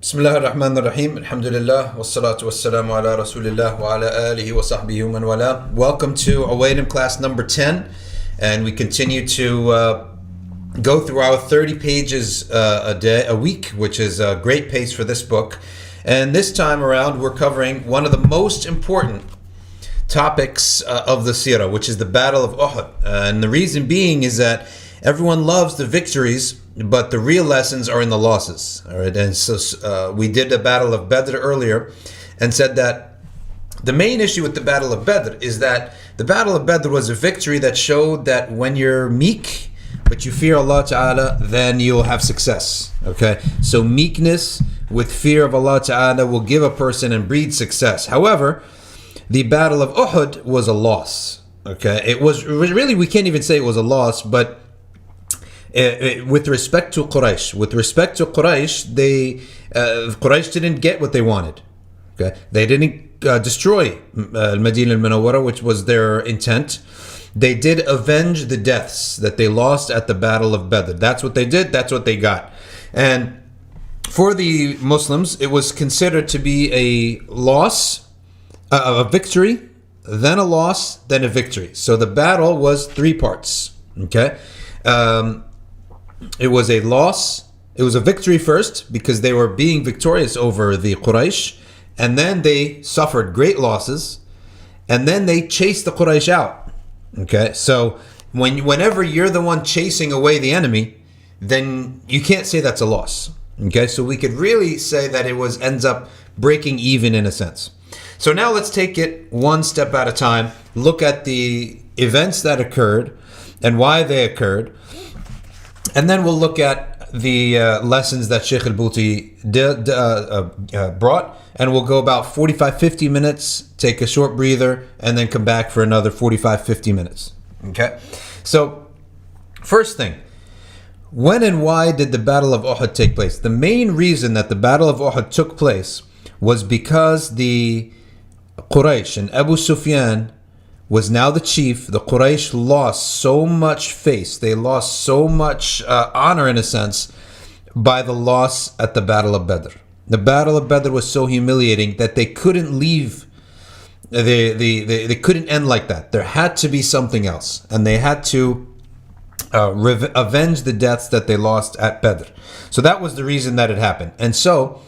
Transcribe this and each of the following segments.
Bismillah ar-Rahman ar-Rahim. Alhamdulillah. Wassalatu wassalamu ala Rasulillah wa ala alihi wa sahbihi wa man wala. Welcome to Uwaylum class number 10. And we continue to go through our 30 pages a week, which is a great pace for this book. And this time around, we're covering one of the most important topics of the seerah, which is the Battle of Uhud. And the reason being is that everyone loves the victories, but the real lessons are in the losses. All right, and so we did the Battle of Badr earlier, and said that the main issue with the Battle of Badr is that the Battle of Badr was a victory that showed that when you're meek, but you fear Allah Ta'ala, then you'll have success. Okay, so meekness with fear of Allah Ta'ala will give a person and breed success. However, the Battle of Uhud was a loss. Okay, it was really, we can't even say it was a loss, but with respect to Quraysh, Quraysh didn't get what they wanted. Okay, they didn't destroy Al-Madinah al-Munawwara, which was their intent. They did avenge the deaths that they lost at the Battle of Badr. That's what they did. That's what they got. And for the Muslims, it was considered to be a loss, a victory, then a loss, then a victory. So the battle was three parts. Okay. It was a loss. It was a victory first because they were being victorious over the Quraysh, and then they suffered great losses, and then they chased the Quraysh out. Okay, so whenever you're the one chasing away the enemy, then you can't say that's a loss. Okay, so we could really say that it ends up breaking even in a sense. So now let's take it one step at a time. Look at the events that occurred and why they occurred. And then we'll look at the lessons that Sheikh al-Bouti brought, and we'll go about 45-50 minutes, take a short breather, and then come back for another 45-50 minutes. Okay? So, first thing, when and why did the Battle of Uhud take place? The main reason that the Battle of Uhud took place was because the Quraysh and Abu Sufyan was now the chief. The Quraysh lost so much face, they lost so much honor in a sense by the loss at the Battle of Badr. The Battle of Badr was so humiliating that they couldn't leave. They couldn't end like that. There had to be something else, and they had to avenge the deaths that they lost at Badr. So that was the reason that it happened. And so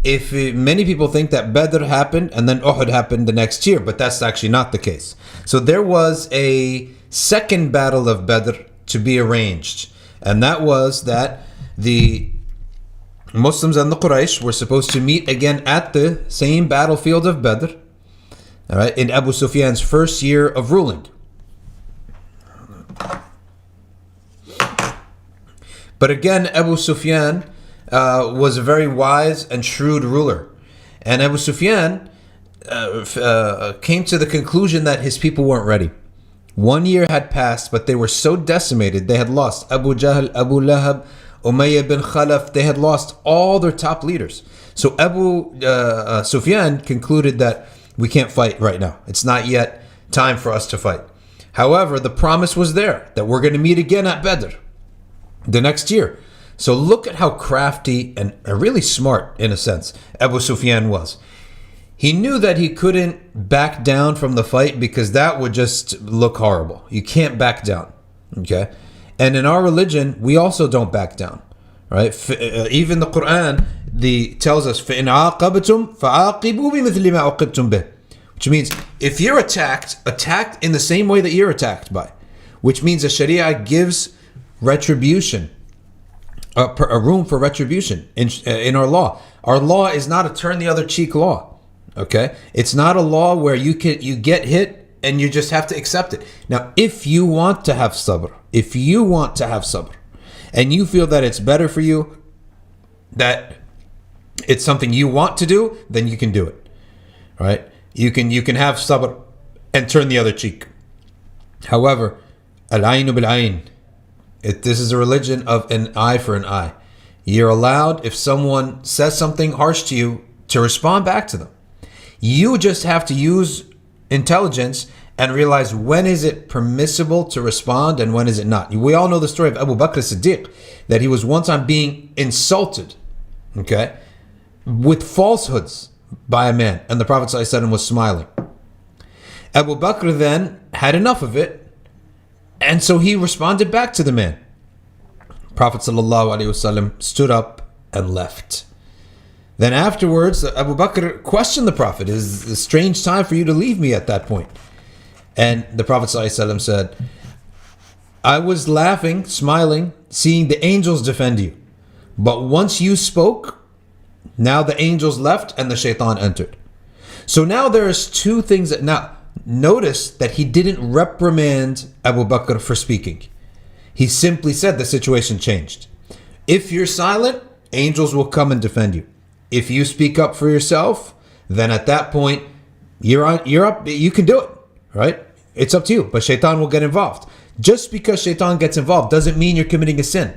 many people think that Badr happened and then Uhud happened the next year, but that's actually not the case. So there was a second Battle of Badr to be arranged, and that was that the Muslims and the Quraysh were supposed to meet again at the same battlefield of Badr, all right, in Abu Sufyan's first year of ruling. But again, Abu Sufyan was a very wise and shrewd ruler. And Abu Sufyan came to the conclusion that his people weren't ready. 1 year had passed, but they were so decimated. They had lost Abu Jahl, Abu Lahab, Umayyah bin Khalaf. They had lost all their top leaders. So Abu Sufyan concluded that we can't fight right now. It's not yet time for us to fight. However, the promise was there that we're going to meet again at Badr the next year. So look at how crafty and really smart, in a sense, Abu Sufyan was. He knew that he couldn't back down from the fight because that would just look horrible. You can't back down, okay? And in our religion, we also don't back down, right? Even the Quran tells us, فَإِنْ عَاقَبْتُمْ فَعَاقِبُوا بِمِثْلِ مَا عُقِبْتُمْ بِهِ, which means if you're attacked in the same way that you're attacked by, which means the Sharia gives retribution, a room for retribution in our law. Our law is not a turn the other cheek law. Okay, it's not a law where you get hit and you just have to accept it. Now, if you want to have sabr, and you feel that it's better for you, that it's something you want to do, then you can do it. Right? You can have sabr and turn the other cheek. However, al-aynu bil-ayn. This is a religion of an eye for an eye. You're allowed, if someone says something harsh to you, to respond back to them. You just have to use intelligence and realize when is it permissible to respond and when is it not. We all know the story of Abu Bakr as-Siddiq. that he was one time being insulted, okay, with falsehoods by a man, and the Prophet ﷺ was smiling. Abu Bakr then had enough of it, and so he responded back to the man. Prophet ﷺ stood up and left. Then afterwards, Abu Bakr questioned the Prophet, "Is it a strange time for you to leave me at that point?" And the Prophet ﷺ said, "I was laughing, smiling, seeing the angels defend you. But once you spoke, now the angels left and the shaitan entered." So now there's two things that, now notice that he didn't reprimand Abu Bakr for speaking. He simply said the situation changed. If you're silent, angels will come and defend you. If you speak up for yourself, then at that point, you're up, you can do it, right? It's up to you, but shaitan will get involved. Just because shaitan gets involved doesn't mean you're committing a sin,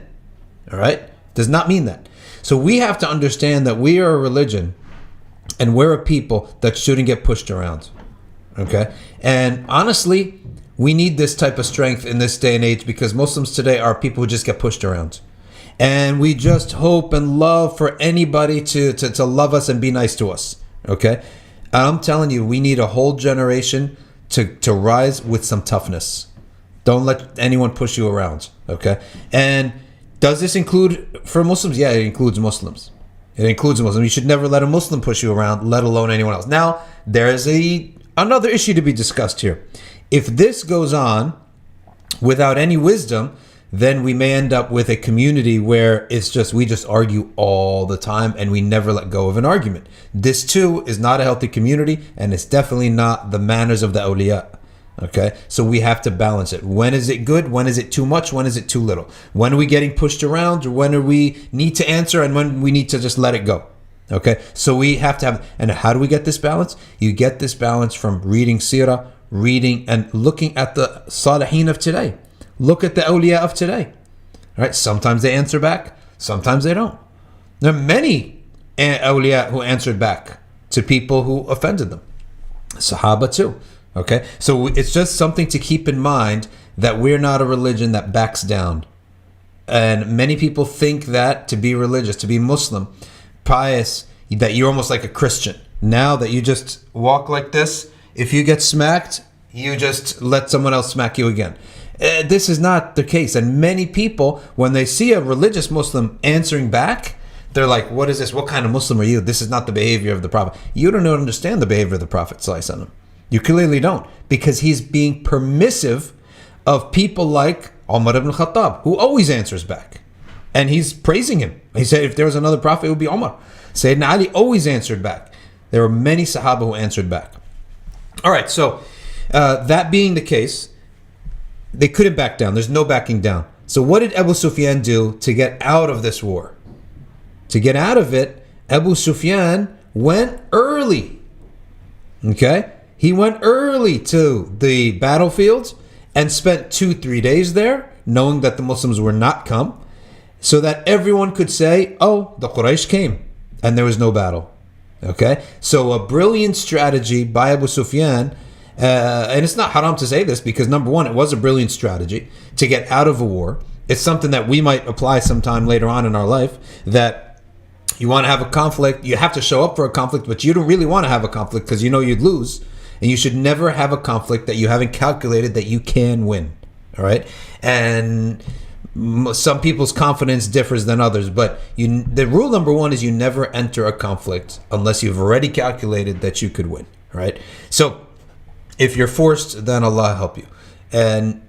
all right? Does not mean that. So we have to understand that we are a religion and we're a people that shouldn't get pushed around, okay? And honestly, we need this type of strength in this day and age because Muslims today are people who just get pushed around. And we just hope and love for anybody to love us and be nice to us, okay? And I'm telling you, we need a whole generation to rise with some toughness. Don't let anyone push you around, okay? And does this include for Muslims? Yeah, it includes Muslims. It includes Muslims. You should never let a Muslim push you around, let alone anyone else. Now, there is another issue to be discussed here. If this goes on without any wisdom, then we may end up with a community where we just argue all the time and we never let go of an argument. This too is not a healthy community, and it's definitely not the manners of the awliya. Okay, so we have to balance it. When is it good? When is it too much? When is it too little? When are we getting pushed around? Or when are we need to answer and when we need to just let it go? Okay, so we have to have, and how do we get this balance? You get this balance from reading seerah, reading and looking at the salihin of today. Look at the awliya of today. All right, sometimes they answer back, sometimes they don't. There are many awliya who answered back to people who offended them. Sahaba too. Okay, so it's just something to keep in mind that we're not a religion that backs down. And many people think that to be religious, to be Muslim, pious, that you're almost like a Christian. Now that you just walk like this, if you get smacked, you just let someone else smack you again. This is not the case. And many people, when they see a religious Muslim answering back, they're like, what is this? What kind of Muslim are you? This is not the behavior of the Prophet. You don't understand the behavior of the Prophet ﷺ. You clearly don't, because he's being permissive of people like Umar ibn Khattab, who always answers back. And he's praising him. He said if there was another prophet, it would be Umar. Sayyidina Ali always answered back. There were many Sahaba who answered back. All right, so that being the case, they couldn't back down. There's no backing down. So what did Abu Sufyan do to get out of this war? To get out of it, Abu Sufyan went early. Okay? He went early to the battlefield and spent 2-3 days there, knowing that the Muslims were not come, so that everyone could say, oh, the Quraysh came, and there was no battle. Okay? So a brilliant strategy by Abu Sufyan, and it's not haram to say this, because number one, it was a brilliant strategy to get out of a war. It's something that we might apply sometime later on in our life, that you want to have a conflict, you have to show up for a conflict, but you don't really want to have a conflict because you know you'd lose. And you should never have a conflict that you haven't calculated that you can win. All right? And some people's confidence differs than others, but the rule number one is you never enter a conflict unless you've already calculated that you could win. All right? So if you're forced, then Allah help you. And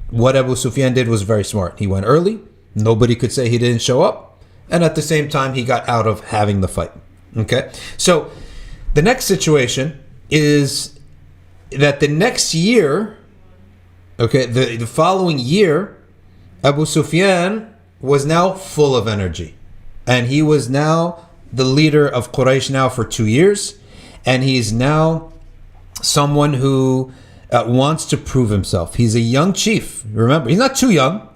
what Abu Sufyan did was very smart. He went early. Nobody could say he didn't show up. And at the same time, he got out of having the fight. Okay? So the next situation is that the next year, okay, the following year, Abu Sufyan was now full of energy. And he was now the leader of Quraysh now for 2 years. And he's now someone who wants to prove himself. He's a young chief. Remember, he's not too young,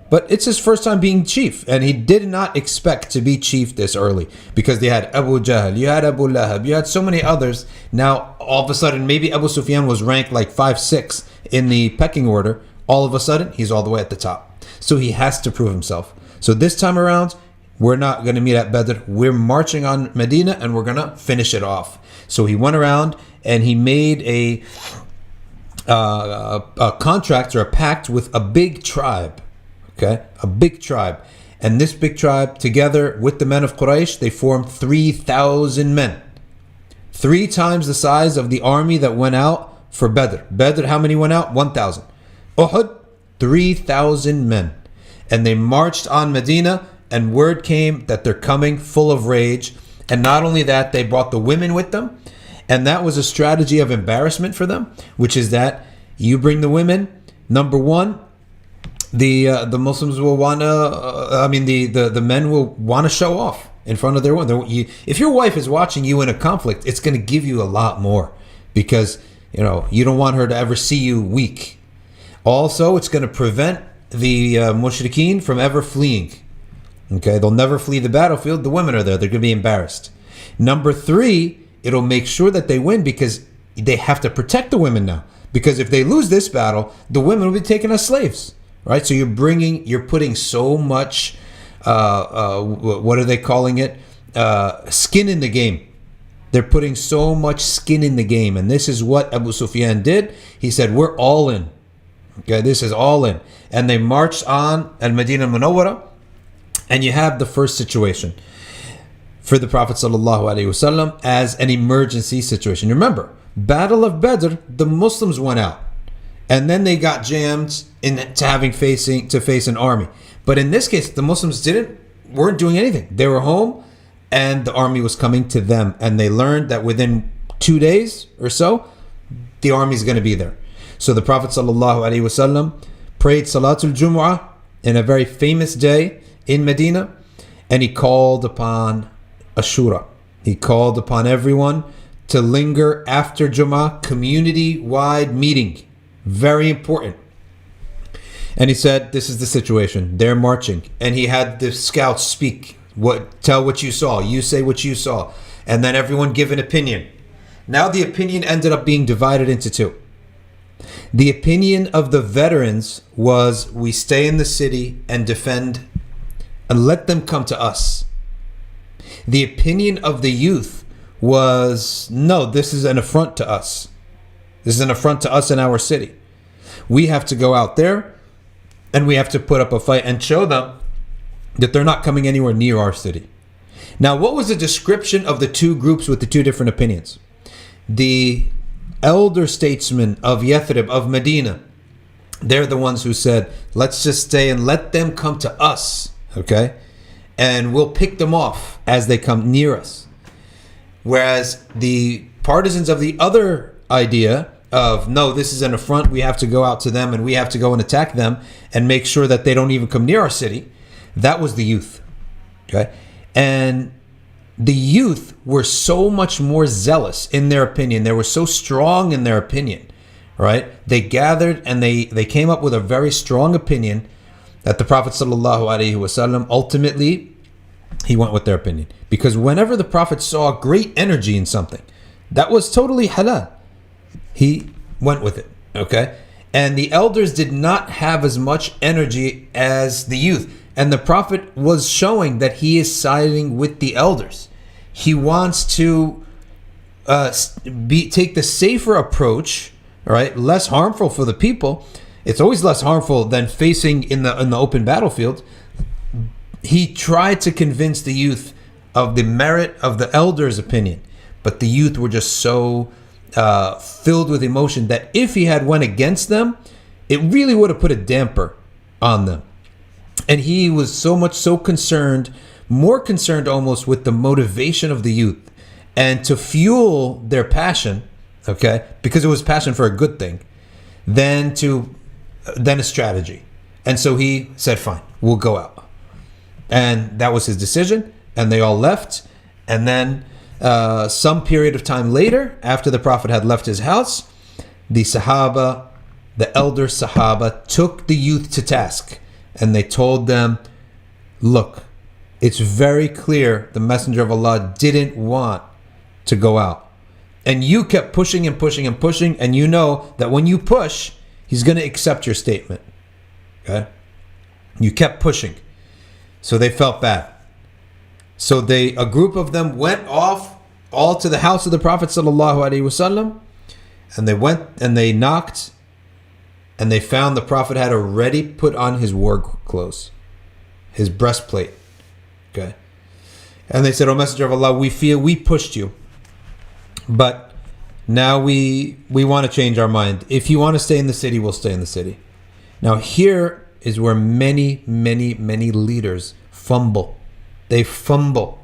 but it's his first time being chief. And he did not expect to be chief this early, because they had Abu Jahl, you had Abu Lahab, you had so many others. Now, all of a sudden, maybe Abu Sufyan was ranked like 5-6 in the pecking order. All of a sudden, he's all the way at the top. So he has to prove himself. So this time around, we're not going to meet at Badr. We're marching on Medina and we're going to finish it off. So he went around and he made a contract or a pact with a big tribe. Okay, a big tribe. And this big tribe, together with the men of Quraysh, they formed 3,000 men. 3 times the size of the army that went out for Badr. Badr, how many went out? 1,000. Uhud, 3,000 men. And they marched on Medina, and word came that they're coming full of rage. And not only that, they brought the women with them. And that was a strategy of embarrassment for them, which is that you bring the women. Number one, the Muslims will want to, the men will want to show off in front of their women. If your wife is watching you in a conflict, it's going to give you a lot more because, you don't want her to ever see you weak. Also, it's going to prevent the mushrikeen from ever fleeing. Okay, they'll never flee the battlefield. The women are there. They're going to be embarrassed. Number 3, it'll make sure that they win because they have to protect the women now. Because if they lose this battle, the women will be taken as slaves, right? So you're putting so much, what are they calling it? Skin in the game. They're putting so much skin in the game. And this is what Abu Sufyan did. He said, we're all in. Okay, this is all in. And they marched on Al-Madinah Munawwara. And you have the first situation for the Prophet ﷺ as an emergency situation. Remember, Battle of Badr, the Muslims went out. And then they got jammed into face an army. But in this case, the Muslims weren't doing anything. They were home and the army was coming to them. And they learned that within 2 days or so, the army is going to be there. So the Prophet ﷺ prayed Salatul Jumu'ah in a very famous day in Medina, and he called upon Ashura. He called upon everyone to linger after Jumu'ah, community-wide meeting. Very important. And he said, this is the situation. They're marching. And he had the scouts speak. Tell what you saw. You say what you saw. And then everyone give an opinion. Now the opinion ended up being divided into 2. The opinion of the veterans was, we stay in the city and defend and let them come to us. The opinion of the youth was, no, this is an affront to us. This is an affront to us in our city. We have to go out there and we have to put up a fight and show them that they're not coming anywhere near our city. Now, what was the description of the 2 groups with the 2 different opinions? The elder statesmen of Yathrib, of Medina, they're the ones who said, let's just stay and let them come to us. Okay, and we'll pick them off as they come near us. Whereas the partisans of the other idea of, no, this is an affront, we have to go out to them and we have to go and attack them and make sure that they don't even come near our city, that was the youth. Okay, and the youth were so much more zealous in their opinion. They were so strong in their opinion, right? They gathered and they came up with a very strong opinion that the Prophet ﷺ, ultimately, he went with their opinion. Because whenever the Prophet saw great energy in something, that was totally halal. He went with it, okay? And the elders did not have as much energy as the youth. And the Prophet was showing that he is siding with the elders. He wants to take the safer approach, right? Less harmful for the people. It's always less harmful than facing in the open battlefield. He tried to convince the youth of the merit of the elders' opinion, but the youth were just so filled with emotion that if he had went against them, it really would have put a damper on them. And he was so concerned, more concerned almost with the motivation of the youth and to fuel their passion, okay, because it was passion for a good thing, than a strategy. And so he said, fine, we'll go out. And that was his decision. And they all left. And then some period of time later, after the Prophet had left his house, the Sahaba, the elder Sahaba, took the youth to task. And they told them, look, it's very clear the Messenger of Allah didn't want to go out. And you kept pushing and pushing and pushing. And you know that when you push, he's going to accept your statement. Okay? You kept pushing. So they felt bad. So a group of them went off all to the house of the Prophet sallallahu alaihi wasallam, and they went and they knocked, and they found the Prophet had already put on his war clothes, his breastplate. Okay. And they said, "O Messenger of Allah, we feel we pushed you, but now we want to change our mind. If you want to stay in the city, we'll stay in the city." Now here is where many leaders fumble. They fumble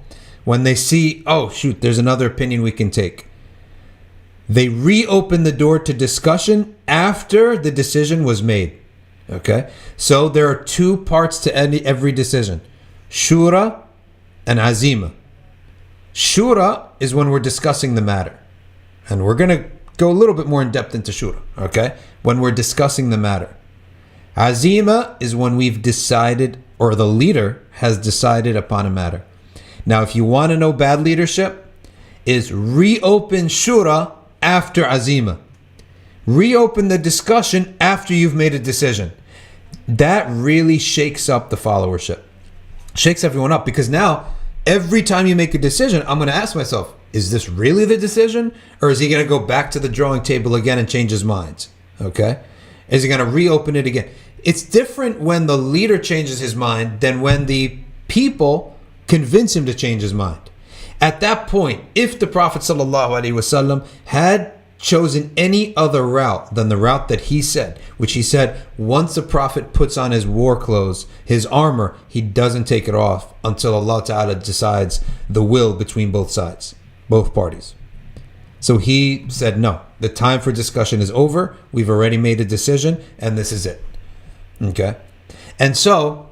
when they see, oh shoot, there's another opinion we can take. They reopen the door to discussion after the decision was made. Okay, so there are two parts to every decision: shura and azima. Shura is when we're discussing the matter, and we're going to go a little bit more in depth into shura. Okay, when we're discussing the matter. Azima is when we've decided, or the leader has decided upon a matter. Now, if you want to know bad leadership, is reopen shura after azima. Reopen the discussion after you've made a decision. That really shakes up the followership. Shakes everyone up, because now every time you make a decision, I'm going to ask myself, is this really the decision? Or is he going to go back to the drawing table again and change his mind? Okay? Is he going to reopen it again? It's different when the leader changes his mind than when the people convince him to change his mind. At that point, if the Prophet ﷺ had chosen any other route than the route that he said, which he said, once the Prophet puts on his war clothes, his armor, he doesn't take it off until Allah Ta'ala decides the will between both sides, both parties. So he said, no, the time for discussion is over. We've already made a decision, and this is it. Okay? And so,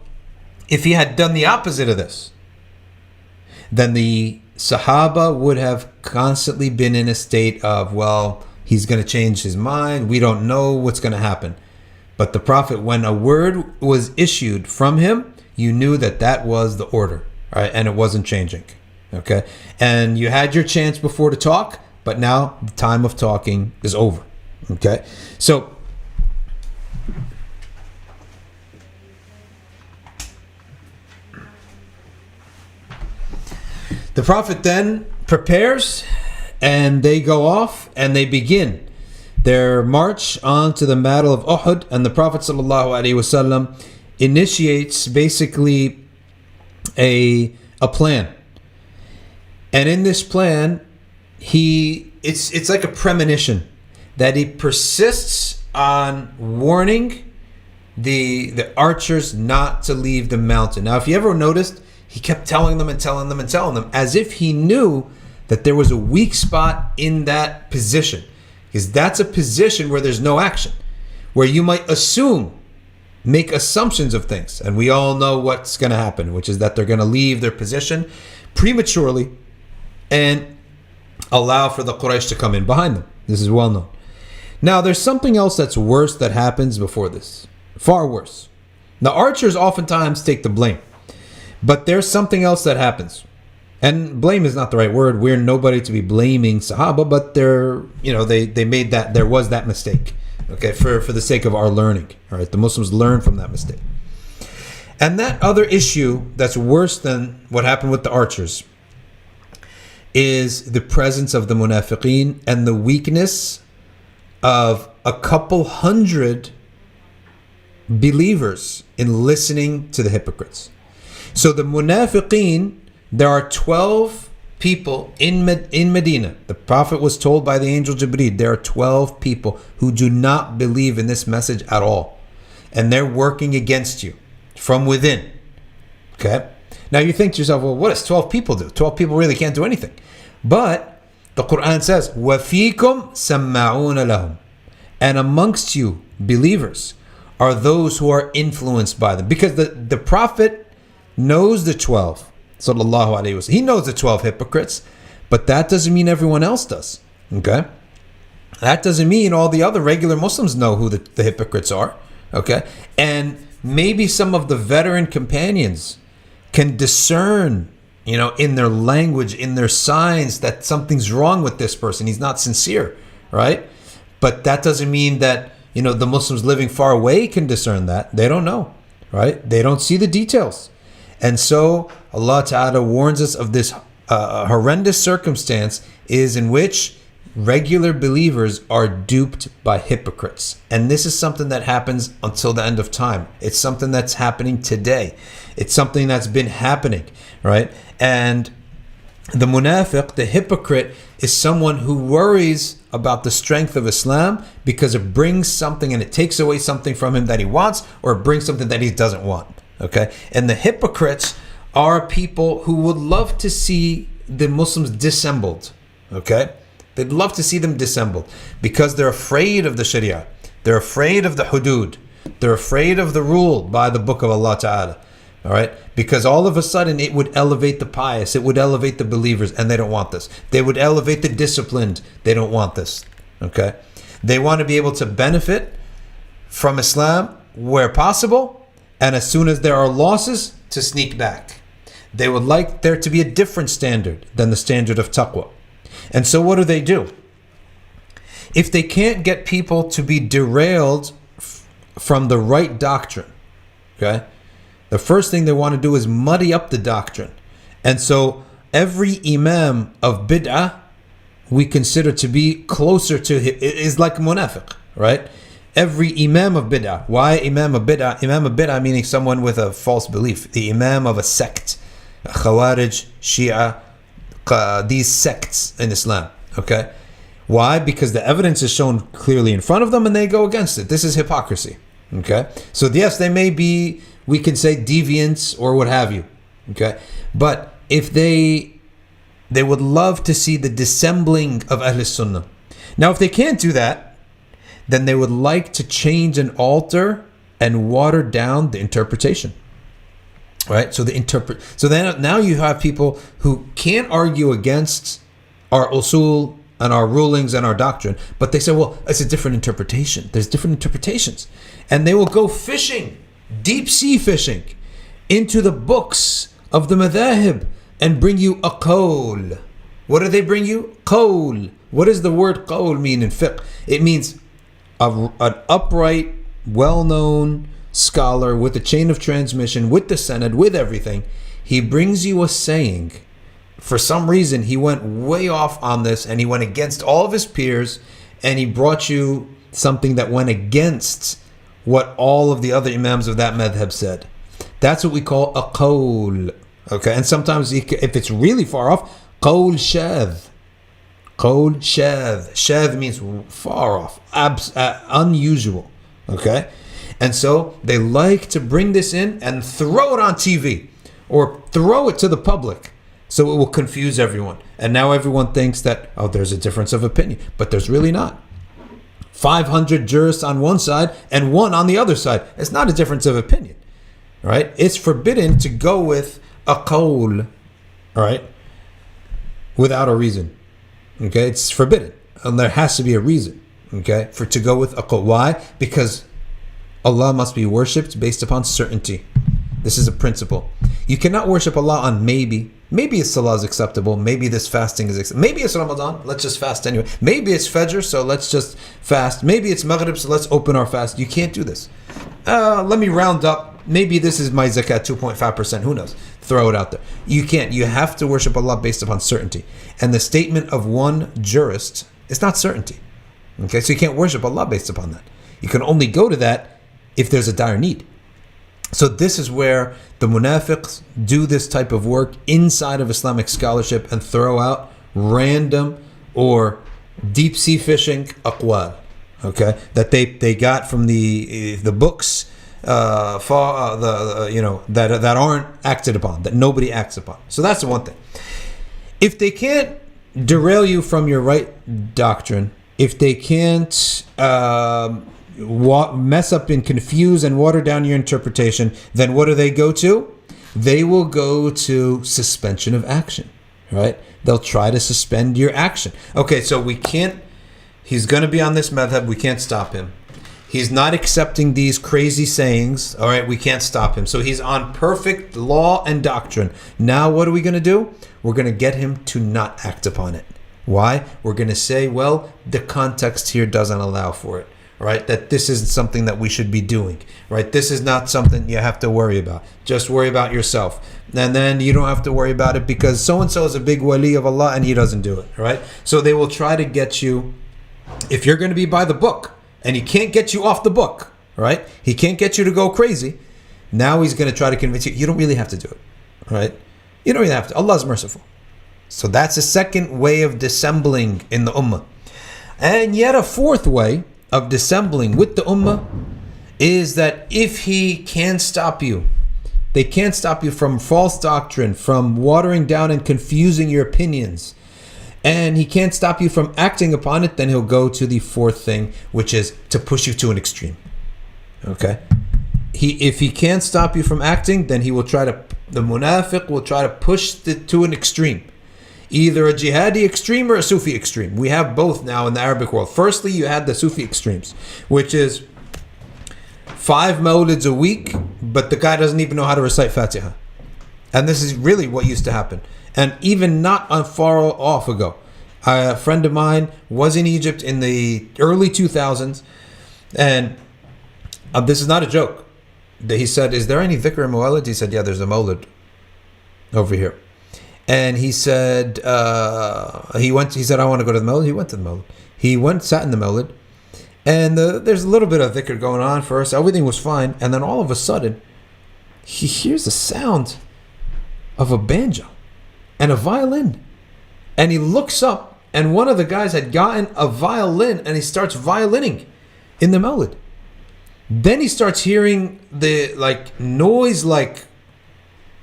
if he had done the opposite of this, then the Sahaba would have constantly been in a state of, well, he's going to change his mind. We don't know what's going to happen. But the Prophet, when a word was issued from him, you knew that that was the order, right? And it wasn't changing. Okay? And you had your chance before to talk, but now the time of talking is over. Okay? So, the Prophet then prepares, and they go off and they begin their march on to the battle of Uhud. And the Prophet ﷺ initiates basically a plan. And in this plan, it's like a premonition that he persists on warning the archers not to leave the mountain. Now, if you ever noticed, he kept telling them as if he knew that there was a weak spot in that position. Because that's a position where there's no action, where you might make assumptions of things. And we all know what's going to happen, which is that they're going to leave their position prematurely and allow for the Quraysh to come in behind them. This is well known. Now, there's something else that's worse that happens before this. Far worse. The archers oftentimes take the blame. But there's something else that happens. And blame is not the right word. We're nobody to be blaming Sahaba, but they made that, there was that mistake. Okay, for the sake of our learning. All right, the Muslims learn from that mistake. And that other issue that's worse than what happened with the archers is the presence of the munafiqeen and the weakness of a couple hundred believers in listening to the hypocrites. So the munafiqeen, there are 12 people in Medina. The Prophet was told by the angel Jibreel, there are 12 people who do not believe in this message at all. And they're working against you from within. Okay? Now you think to yourself, well, what does 12 people do? 12 people really can't do anything. But the Quran says, وَفِيكُمْ سَمَّعُونَ لَهُمْ. And amongst you, believers, are those who are influenced by them. Because the Prophet knows the 12, sallallahu alaihi wasallam. He knows the 12 hypocrites, but that doesn't mean everyone else does. Okay? That doesn't mean all the other regular Muslims know who the hypocrites are. Okay? And maybe some of the veteran companions can discern, in their language, in their signs, that something's wrong with this person. He's not sincere, right? But that doesn't mean that, the Muslims living far away can discern that. They don't know, right? They don't see the details. And so Allah Ta'ala warns us of this horrendous circumstance is in which regular believers are duped by hypocrites. And this is something that happens until the end of time. It's something that's happening today. It's something that's been happening, right? And the munafiq, the hypocrite, is someone who worries about the strength of Islam because it brings something and it takes away something from him that he wants, or it brings something that he doesn't want. Okay? And the hypocrites are people who would love to see the Muslims dissembled. Okay? They'd love to see them dissembled because they're afraid of the Sharia. They're afraid of the hudud. They're afraid of the rule by the book of Allah Ta'ala. All right? Because all of a sudden it would elevate the pious, it would elevate the believers, and they don't want this. They would elevate the disciplined, they don't want this. Okay? They want to be able to benefit from Islam where possible, and as soon as there are losses, to sneak back. They would like there to be a different standard than the standard of taqwa. And so what do? If they can't get people to be derailed from the right doctrine, okay? The first thing they want to do is muddy up the doctrine. And so every imam of bid'ah we consider to be closer to him is like munafiq, right? Every imam of bid'ah. Why imam of bid'ah? Imam of bid'ah meaning someone with a false belief. The imam of a sect. Khawarij, Shia, these sects in Islam. Okay? Why? Because the evidence is shown clearly in front of them and they go against it. This is hypocrisy. Okay? So yes, they may be, we can say, deviants or what have you. Okay? But if they would love to see the dissembling of Ahl Sunnah. Now, if they can't do that, then they would like to change and alter and water down the interpretation. Right? So then now you have people who can't argue against our usul and our rulings and our doctrine, but they say, well, it's a different interpretation. There's different interpretations. And they will go fishing, deep sea fishing, into the books of the madhahib and bring you a qawl. What do they bring you? Qawl. What does the word qawl mean in fiqh? It means an upright, well-known scholar with a chain of transmission, with the sanad, with everything. He brings you a saying. For some reason, he went way off on this and he went against all of his peers and he brought you something that went against what all of the other imams of that madhab said. That's what we call a qawl. Okay, and sometimes if it's really far off, qawl shadh. Qawl shadh. Shadh means far off, unusual. Okay, and so they like to bring this in and throw it on TV or throw it to the public. So it will confuse everyone. And now everyone thinks that, oh, there's a difference of opinion. But there's really not. 500 jurists on one side and one on the other side. It's not a difference of opinion. Right? It's forbidden to go with a qawl, right, without a reason. Okay? It's forbidden. And there has to be a reason, okay, for to go with a qawl. Why? Because Allah must be worshipped based upon certainty. This is a principle. You cannot worship Allah on maybe. Maybe salah is acceptable. Maybe this fasting is acceptable. Maybe it's Ramadan. Let's just fast anyway. Maybe it's Fajr, so let's just fast. Maybe it's Maghrib, so let's open our fast. You can't do this. Let me round up. Maybe this is my zakat 2.5%. Who knows? Throw it out there. You can't. You have to worship Allah based upon certainty. And the statement of one jurist is not certainty. Okay, so you can't worship Allah based upon that. You can only go to that if there's a dire need. So this is where the munafiqs do this type of work inside of Islamic scholarship and throw out random or deep sea fishing aqwal, okay, that they got from the books that aren't acted upon, that nobody acts upon. So that's the one thing. If they can't derail you from your right doctrine, if they can't mess up and confuse and water down your interpretation, then what do they go to? They will go to suspension of action, right? They'll try to suspend your action. Okay, so he's going to be on this madhab, we can't stop him. He's not accepting these crazy sayings, all right, we can't stop him. So he's on perfect law and doctrine. Now what are we going to do? We're going to get him to not act upon it. Why? We're going to say, well, the context here doesn't allow for it. right? That this isn't something that we should be doing, right? This is not something you have to worry about. Just worry about yourself. And then you don't have to worry about it because so-and-so is a big wali of Allah and he doesn't do it, right? So they will try to get you, if you're going to be by the book and he can't get you off the book, right? He can't get you to go crazy. Now he's going to try to convince you, you don't really have to do it, right? You don't really have to. Allah is merciful. So that's a second way of dissembling in the ummah. And yet a fourth way of dissembling with the ummah is that if he can stop you, they can't stop you from false doctrine, from watering down and confusing your opinions, and he can't stop you from acting upon it, then he'll go to the fourth thing, which is to push you to an extreme. Okay? If he can't stop you from acting, then the munafiq will try to push it to an extreme. Either a jihadi extreme or a Sufi extreme. We have both now in the Arabic world. Firstly, you had the Sufi extremes, which is 5 mawlids a week, but the guy doesn't even know how to recite Fatiha. And this is really what used to happen. And even not far off ago, a friend of mine was in Egypt in the early 2000s, and this is not a joke. He said, is there any dhikr in Mawlid? He said, yeah, there's a Mawlid over here. And he said, he said, I want to go to the Mawlid. He went to the Mawlid. He went, sat in the Mawlid. And there's a little bit of dhikr going on first. Everything was fine. And then all of a sudden, he hears the sound of a banjo and a violin. And he looks up, and one of the guys had gotten a violin, and he starts violining in the Mawlid. Then he starts hearing the noise,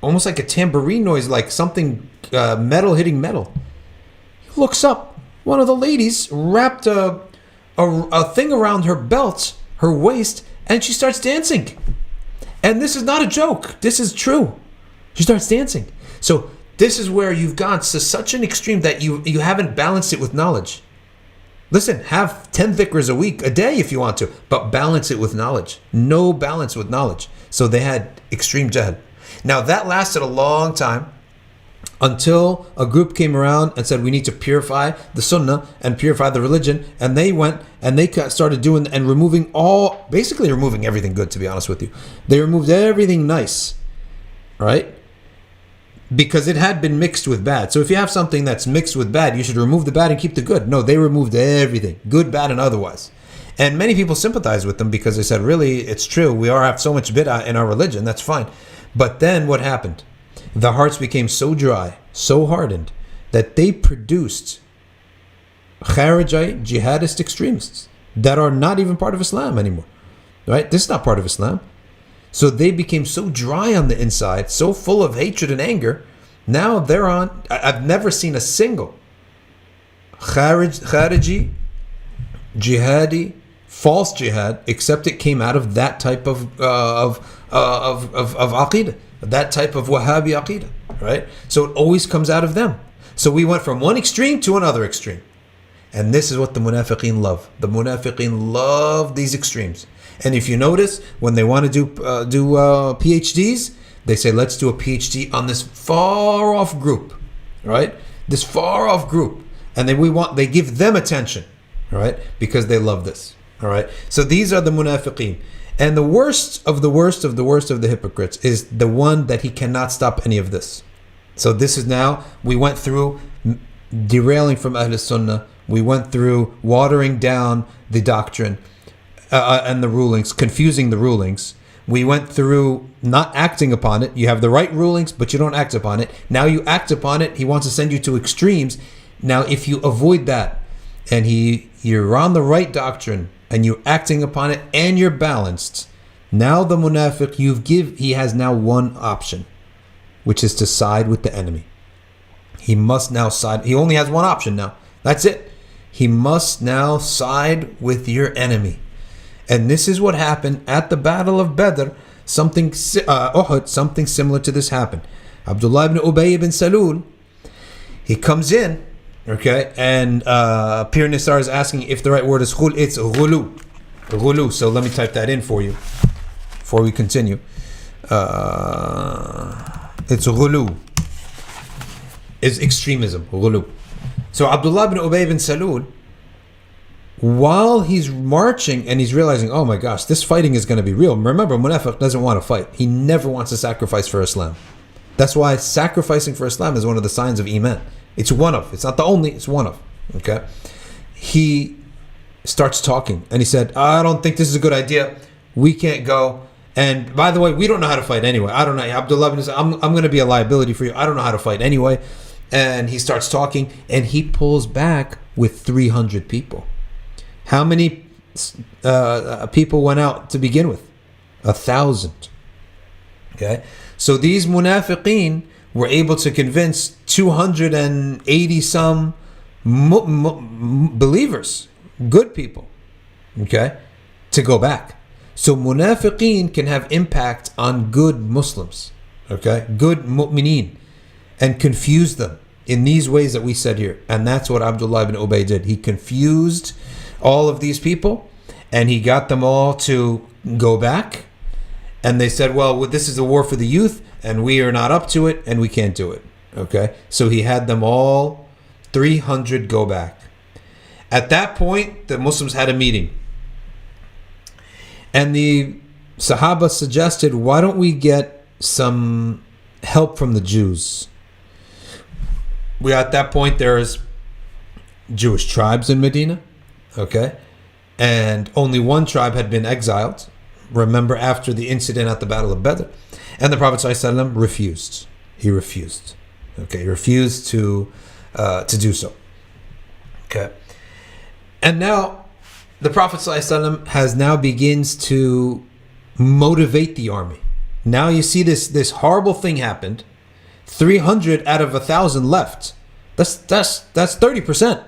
almost like a tambourine noise, like something metal hitting metal. He looks up. One of the ladies wrapped a thing around her belt, her waist, and she starts dancing. And this is not a joke. This is true. She starts dancing. So this is where you've gone to such an extreme that you haven't balanced it with knowledge. Listen, have 10 dhikrs a week, a day if you want to, but balance it with knowledge. No balance with knowledge. So they had extreme jahl. Now that lasted a long time until a group came around and said we need to purify the sunnah and purify the religion, and they went and they started doing and basically removing everything good, to be honest with you. They removed everything nice, right? Because it had been mixed with bad. So if you have something that's mixed with bad, you should remove the bad and keep the good. No, they removed everything, good, bad, and otherwise. And many people sympathize with them because they said, really, it's true, we have so much bid'ah in our religion, that's fine. But then what happened? The hearts became so dry, so hardened, that they produced Kharijite jihadist extremists that are not even part of Islam anymore. Right? This is not part of Islam. So they became so dry on the inside, so full of hatred and anger. Now they're on. I've never seen a single Khariji, jihadi, false jihad, except it came out of that type of aqidah, that type of Wahhabi aqidah, right? So it always comes out of them. So we went from one extreme to another extreme. And this is what the munafiqeen love. The munafiqeen love these extremes. And if you notice, when they want to do PhDs, they say, let's do a PhD on this far off group, right? This far off group. And they give them attention, right? Because they love this, all right? So these are the munafiqeen. And the worst of the worst of the worst of the hypocrites is the one that he cannot stop any of this. So this is now, we went through derailing from Ahl Sunnah. We went through watering down the doctrine and the rulings, confusing the rulings. We went through not acting upon it. You have the right rulings, but you don't act upon it. Now you act upon it. He wants to send you to extremes. Now, if you avoid that and you're on the right doctrine and you're acting upon it and you're balanced, now the munafiq he has now one option, which is to side with the enemy. He must now side. He only has one option now. That's it. He must now side with your enemy. And this is what happened at the Battle of Badr. Uhud, something similar to this happened. Abdullah ibn Ubay ibn Salul, he comes in, okay, and Pir Nisar is asking if the right word is khul. It's ghulu. Ghulu. So let me type that in for you before we continue. It's ghulu. It's extremism, ghulu. So Abdullah ibn Ubay ibn Salul, while he's marching and he's realizing, oh my gosh, this fighting is going to be real. Remember, Munafiq doesn't want to fight. He never wants to sacrifice for Islam. That's why sacrificing for Islam is one of the signs of Iman. It's one of. It's not the only, it's one of. Okay? He starts talking and he said, I don't think this is a good idea. We can't go. And by the way, we don't know how to fight anyway. I don't know. Abdullah bin Salam, I'm going to be a liability for you. I don't know how to fight anyway. And he starts talking and he pulls back with 300 people. How many people went out to begin with? 1,000. Okay? So these munafiqeen were able to convince 280 some believers, good people, okay, to go back. So munafiqeen can have impact on good Muslims, okay, good mu'mineen, and confuse them in these ways that we said here. And that's what Abdullah ibn Ubay did. He confused all of these people and he got them all to go back. And they said, well, this is a war for the youth and we are not up to it and we can't do it. Okay. So he had them all 300 go back. At that point, the Muslims had a meeting. And the Sahaba suggested, why don't we get some help from the Jews? At that point, there's Jewish tribes in Medina. Okay. And only one tribe had been exiled. Remember, after the incident at the Battle of Badr. And the Prophet ﷺ refused. He refused. Okay, he refused to do so. Okay. And now, the Prophet ﷺ begins to motivate the army. Now you see this horrible thing happened. 300 out of 1,000 left. That's 30%.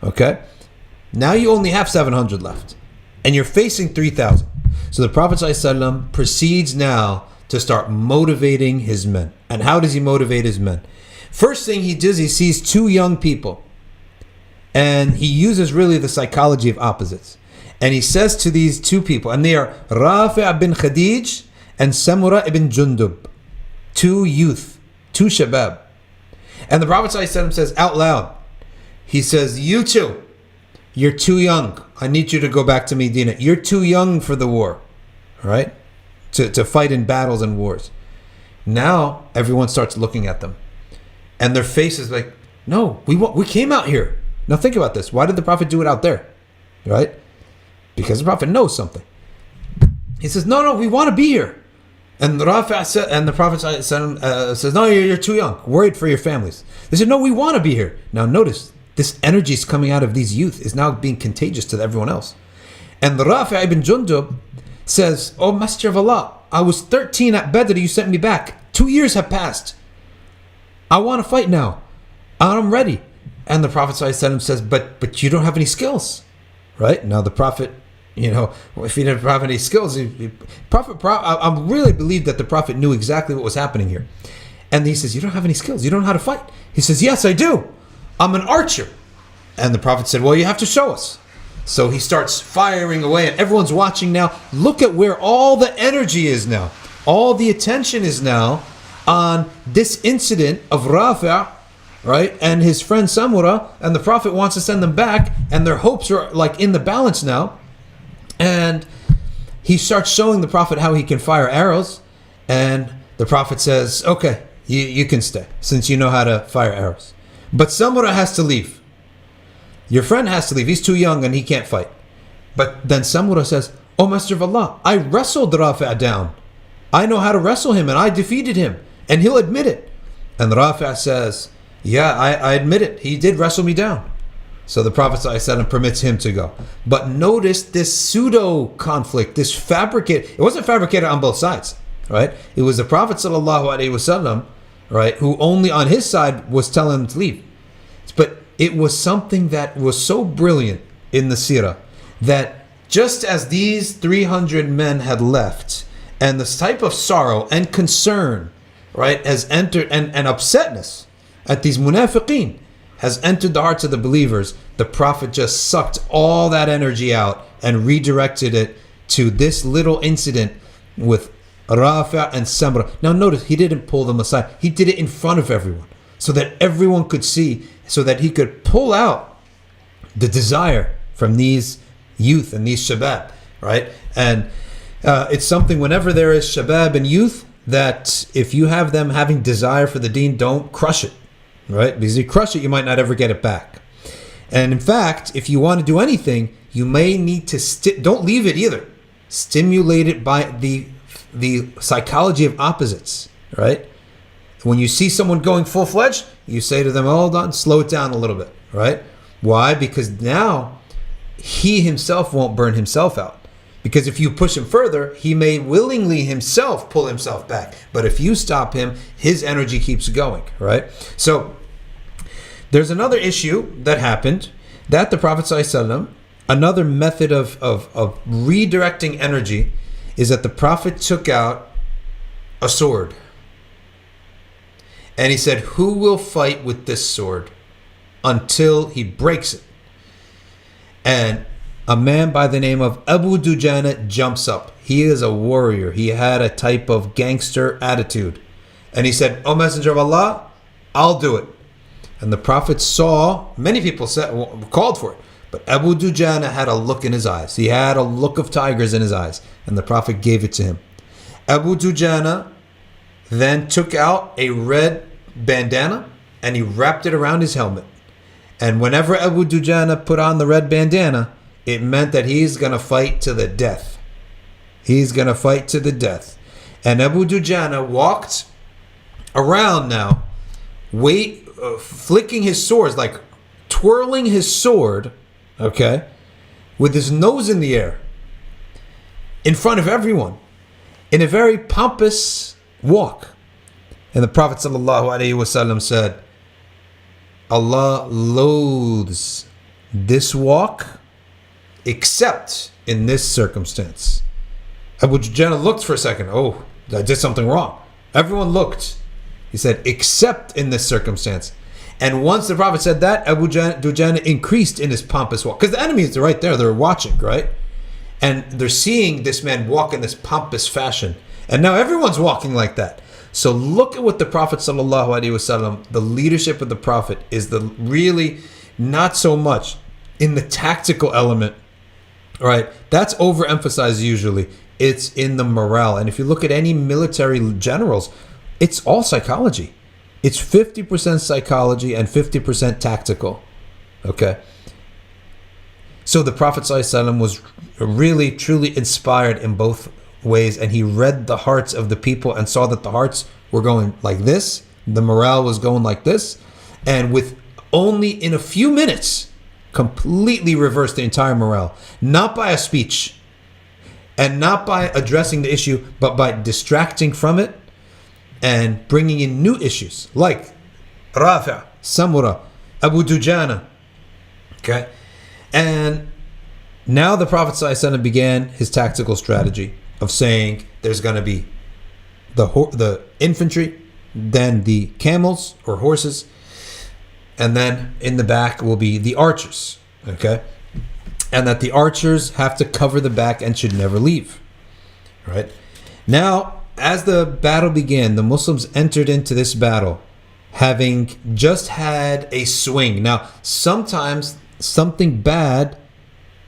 Okay. Now you only have 700 left. And you're facing 3,000. So the Prophet ﷺ proceeds now to start motivating his men. And how does he motivate his men? First thing he does, he sees two young people. And he uses really the psychology of opposites. And he says to these two people, and they are Rafi' bin Khadij and Samura ibn Jundub. Two youth, two shabab. And the Prophet ﷺ says out loud, he says, you two, you're too young. I need you to go back to Medina. You're too young for the war. All right? To fight in battles and wars. Now, everyone starts looking at them. And their face is like, no, we came out here. Now think about this. Why did the Prophet do it out there? Right? Because the Prophet knows something. He says, no, we want to be here. And the Prophet says, no, you're too young. Worried for your families. They said, no, we want to be here. Now notice, this energy is coming out of these youth is now being contagious to everyone else. And the Rafi' ibn Jundub says, oh, Messenger of Allah, I was 13 at Badr, you sent me back. 2 years have passed. I want to fight now. I'm ready. And the Prophet ﷺ says, but you don't have any skills. Right? Now the Prophet, if he didn't have any skills, I really believe that the Prophet knew exactly what was happening here. And he says, you don't have any skills. You don't know how to fight. He says, yes, I do. I'm an archer. And the Prophet said, well, you have to show us. So he starts firing away and everyone's watching now. Look at where all the energy is now. All the attention is now on this incident of Rafi', right, and his friend Samura, and the Prophet wants to send them back, and their hopes are like in the balance now. And he starts showing the Prophet how he can fire arrows, and the Prophet says, okay, you can stay, since you know how to fire arrows. But Samura has to leave. Your friend has to leave. He's too young and he can't fight. But then Samura says, oh, Messenger of Allah, I wrestled Rafi' down. I know how to wrestle him and I defeated him. And he'll admit it. And Rafi' says, yeah, I admit it. He did wrestle me down. So the Prophet ﷺ permits him to go. But notice this pseudo conflict, this fabricated. It wasn't fabricated on both sides, right? It was the Prophet ﷺ, right, who only on his side was telling him to leave. But it was something that was so brilliant in the seerah that just as these 300 men had left, and this type of sorrow and concern, right, has entered, and upsetness at these munafiqeen has entered the hearts of the believers, the Prophet just sucked all that energy out and redirected it to this little incident with Rafi' and Samra. Now notice, he didn't pull them aside. He did it in front of everyone so that everyone could see, so that he could pull out the desire from these youth and these shabab, right? And it's something whenever there is shabab and youth, that if you have them having desire for the deen, don't crush it, right? Because if you crush it, you might not ever get it back. And in fact, if you want to do anything, you may need to don't leave it either. Stimulate it by the psychology of opposites, right? When you see someone going full-fledged, you say to them, hold on, slow it down a little bit, right? Why? Because now he himself won't burn himself out. Because if you push him further, he may willingly himself pull himself back. But if you stop him, his energy keeps going, right? So there's another issue that happened that the Prophet ﷺ, another method of redirecting energy is that the Prophet took out a sword. And he said, who will fight with this sword until he breaks it? And a man by the name of Abu Dujana jumps up. He is a warrior. He had a type of gangster attitude. And he said, O Messenger of Allah, I'll do it. And the Prophet saw, many people called for it, but Abu Dujana had a look in his eyes. He had a look of tigers in his eyes. And the Prophet gave it to him. Abu Dujana then took out a red bandana and he wrapped it around his helmet. And whenever Abu Dujana put on the red bandana, it meant that he's going to fight to the death. He's going to fight to the death. And Abu Dujana walked around now, flicking his swords, like twirling his sword, okay, with his nose in the air, in front of everyone, in a very pompous walk. And the Prophet ﷺ said, Allah loathes this walk except in this circumstance. Abu Dujana looked for a second. Oh, I did something wrong. Everyone looked. He said, except in this circumstance. And once the Prophet said that, Abu Dujana increased in his pompous walk. Because the enemies are right there. They're watching, right? And they're seeing this man walk in this pompous fashion. And now everyone's walking like that. So look at what the Prophet ﷺ, the leadership of the Prophet is really not so much in the tactical element, right? That's overemphasized usually. It's in the morale. And if you look at any military generals, it's all psychology. It's 50% psychology and 50% tactical, okay? So the Prophet ﷺ was really, truly inspired in both ways, and he read the hearts of the people and saw that the hearts were going like this, the morale was going like this, and with only in a few minutes completely reversed the entire morale, not by a speech and not by addressing the issue, but by distracting from it and bringing in new issues like Rafi', Samura, Abu Dujana, okay? And now the Prophet ﷺ began his tactical strategy of saying there's going to be the infantry, then the camels or horses, and then in the back will be the archers, okay? And that the archers have to cover the back and should never leave, right? Now, as the battle began, the Muslims entered into this battle having just had a swing. Now, sometimes something bad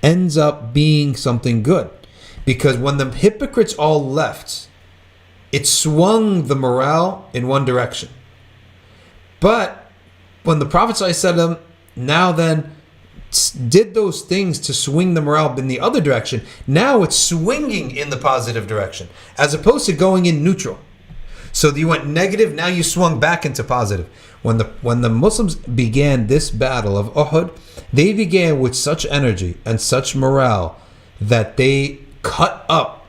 ends up being something good. Because when the hypocrites all left, it swung the morale in one direction. But when the Prophet ﷺ now then did those things to swing the morale in the other direction, now it's swinging in the positive direction, as opposed to going in neutral. So you went negative, now you swung back into positive. When the Muslims began this battle of Uhud, they began with such energy and such morale that they cut up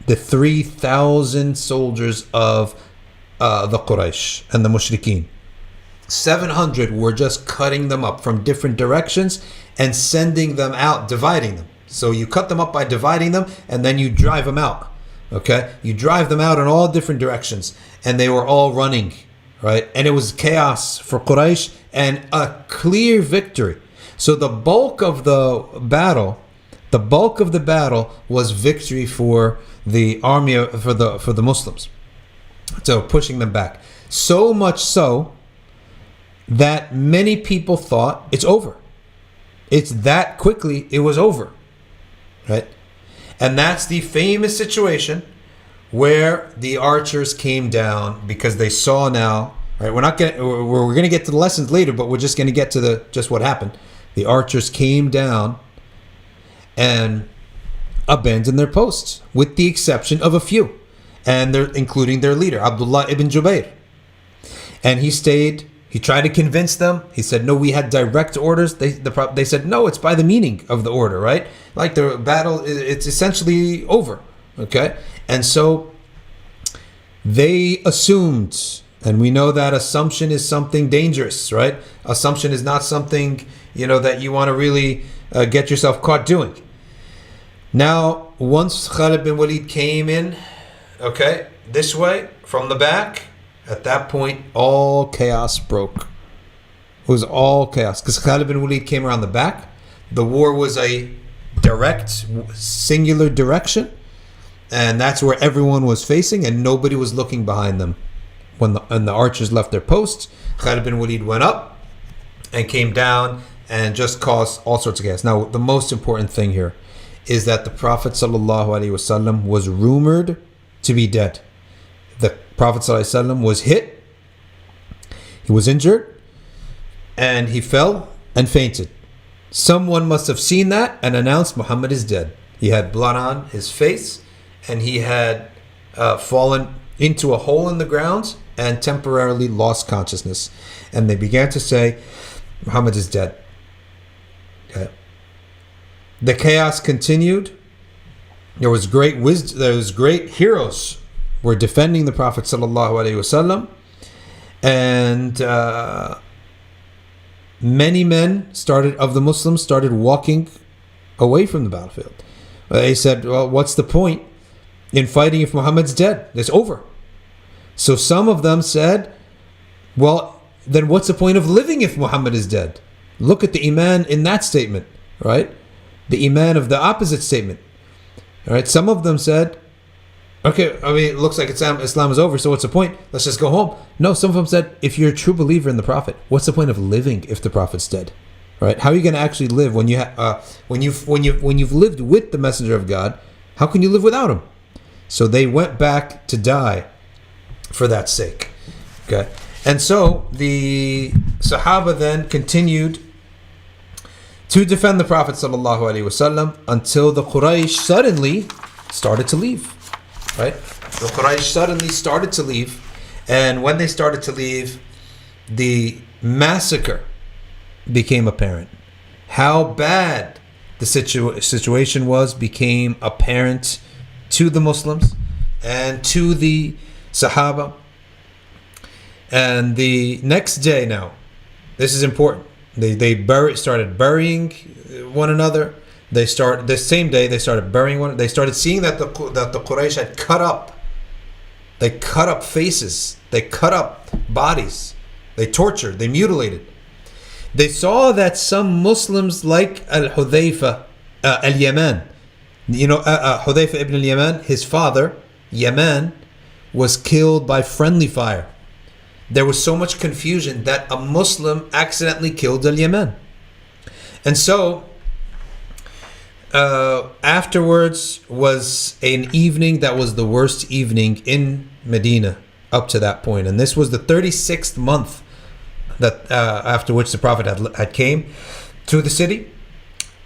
the 3,000 soldiers of the Quraysh and the Mushrikeen. 700 were just cutting them up from different directions and sending them out, dividing them. So you cut them up by dividing them, and then you drive them out. Okay? You drive them out in all different directions, and they were all running, right? And it was chaos for Quraysh and a clear victory. So the bulk of the battle was victory for the army, for the Muslims. So pushing them back. So much so that many people thought it's over. It's that quickly it was over, right? And that's the famous situation where the archers came down because they saw now, right? We're going to get to the lessons later, but we're just going to get to just what happened. The archers came down and abandoned their posts, with the exception of a few, and they're including their leader, Abdullah ibn Jubayr. And he stayed. He tried to convince them. He said, "No, we had direct orders." They said, "No, it's by the meaning of the order, right? Like the battle, it's essentially over." Okay, and so they assumed, and we know that assumption is something dangerous, right? Assumption is not something that you want to really get yourself caught doing. Now, once Khalid bin Walid came in, okay, this way from the back. At that point, all chaos broke. It was all chaos because Khalid bin Walid came around the back. The war was a direct, singular direction, and that's where everyone was facing, and nobody was looking behind them. When the archers left their posts, Khalid bin Walid went up and came down and just caused all sorts of chaos. Now, the most important thing here is that the Prophet ﷺ was rumored to be dead. The Prophet ﷺ was hit, he was injured, and he fell and fainted. Someone must have seen that and announced Muhammad is dead. He had blood on his face, and he had fallen into a hole in the ground and temporarily lost consciousness. And they began to say, Muhammad is dead. Okay. The chaos continued. There was great wisdom. There was great heroes were defending the Prophet ﷺ, and many men of the Muslims started walking away from the battlefield. They said, "Well, what's the point in fighting if Muhammad's dead? It's over." So some of them said, "Well, then what's the point of living if Muhammad is dead?" Look at the iman in that statement, right? The iman of the opposite statement. All right. Some of them said, "Okay, I mean, it looks like Islam is over, so what's the point? Let's just go home." No, some of them said, if you're a true believer in the Prophet, what's the point of living if the Prophet's dead? Right? How are you going to actually live when you've lived with the Messenger of God? How can you live without him? So they went back to die for that sake. Okay, and so the Sahaba then continued to defend the Prophet ﷺ until the Quraysh suddenly started to leave. Right? The Quraysh suddenly started to leave, and when they started to leave, the massacre became apparent. How bad the situation was became apparent to the Muslims and to the Sahaba. And the next day now, this is important. They started burying one another. The same day they started burying one. They started seeing that the Quraysh had cut up. They cut up faces. They cut up bodies. They tortured. They mutilated. They saw that some Muslims like Al-Hudhayfa al-Yaman, Hudhayfa ibn al-Yaman, his father, Yaman, was killed by friendly fire. There was so much confusion that a Muslim accidentally killed al-Yaman. And so afterwards was an evening that was the worst evening in Medina up to that point. And this was the 36th month that after which the Prophet had came to the city.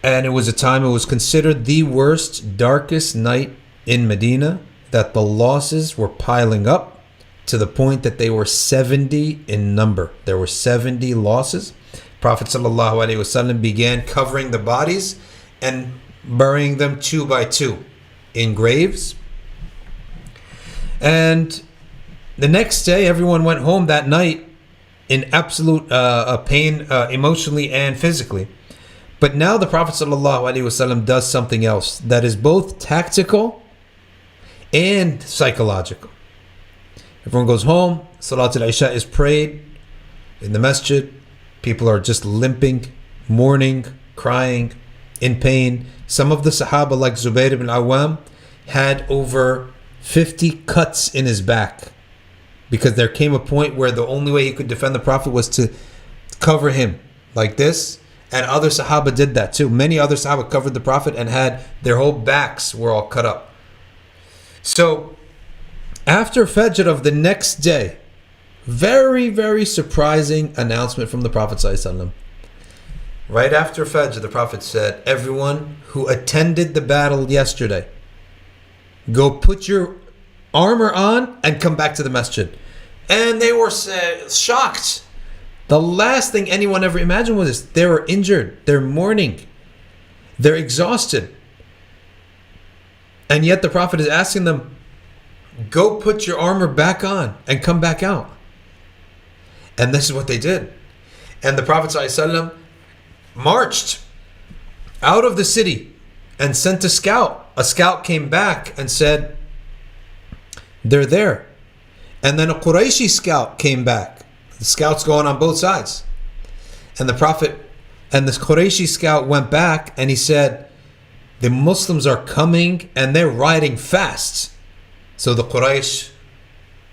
And it was considered the worst, darkest night in Medina, that the losses were piling up to the point that they were 70 in number. There were 70 losses. Prophet ﷺ began covering the bodies and burying them 2 by 2 in graves. And the next day, everyone went home that night in absolute pain, emotionally and physically. But now the Prophet ﷺ does something else that is both tactical and psychological. Everyone goes home, Salat al-Isha is prayed in the masjid. People are just limping, mourning, crying, in pain. Some of the Sahaba, like Zubayr ibn Awam, had over 50 cuts in his back, because there came a point where the only way he could defend the Prophet was to cover him like this And other Sahaba did that too. Many other Sahaba covered the Prophet and had their whole backs were all cut up. So after Fajr of the next day, very, very surprising announcement from the Prophet ﷺ. Right after Fajr, the Prophet said, everyone who attended the battle yesterday, go put your armor on and come back to the masjid. And they were shocked. The last thing anyone ever imagined was this. They were injured. They're mourning. They're exhausted. And yet the Prophet is asking them, go put your armor back on and come back out. And this is what they did. And the Prophet ﷺ marched out of the city and sent a scout. A scout came back and said, they're there. And then a Qurayshi scout came back. The scouts going on both sides. And the Prophet and this Qurayshi scout went back and he said, the Muslims are coming and they're riding fast. So the Quraysh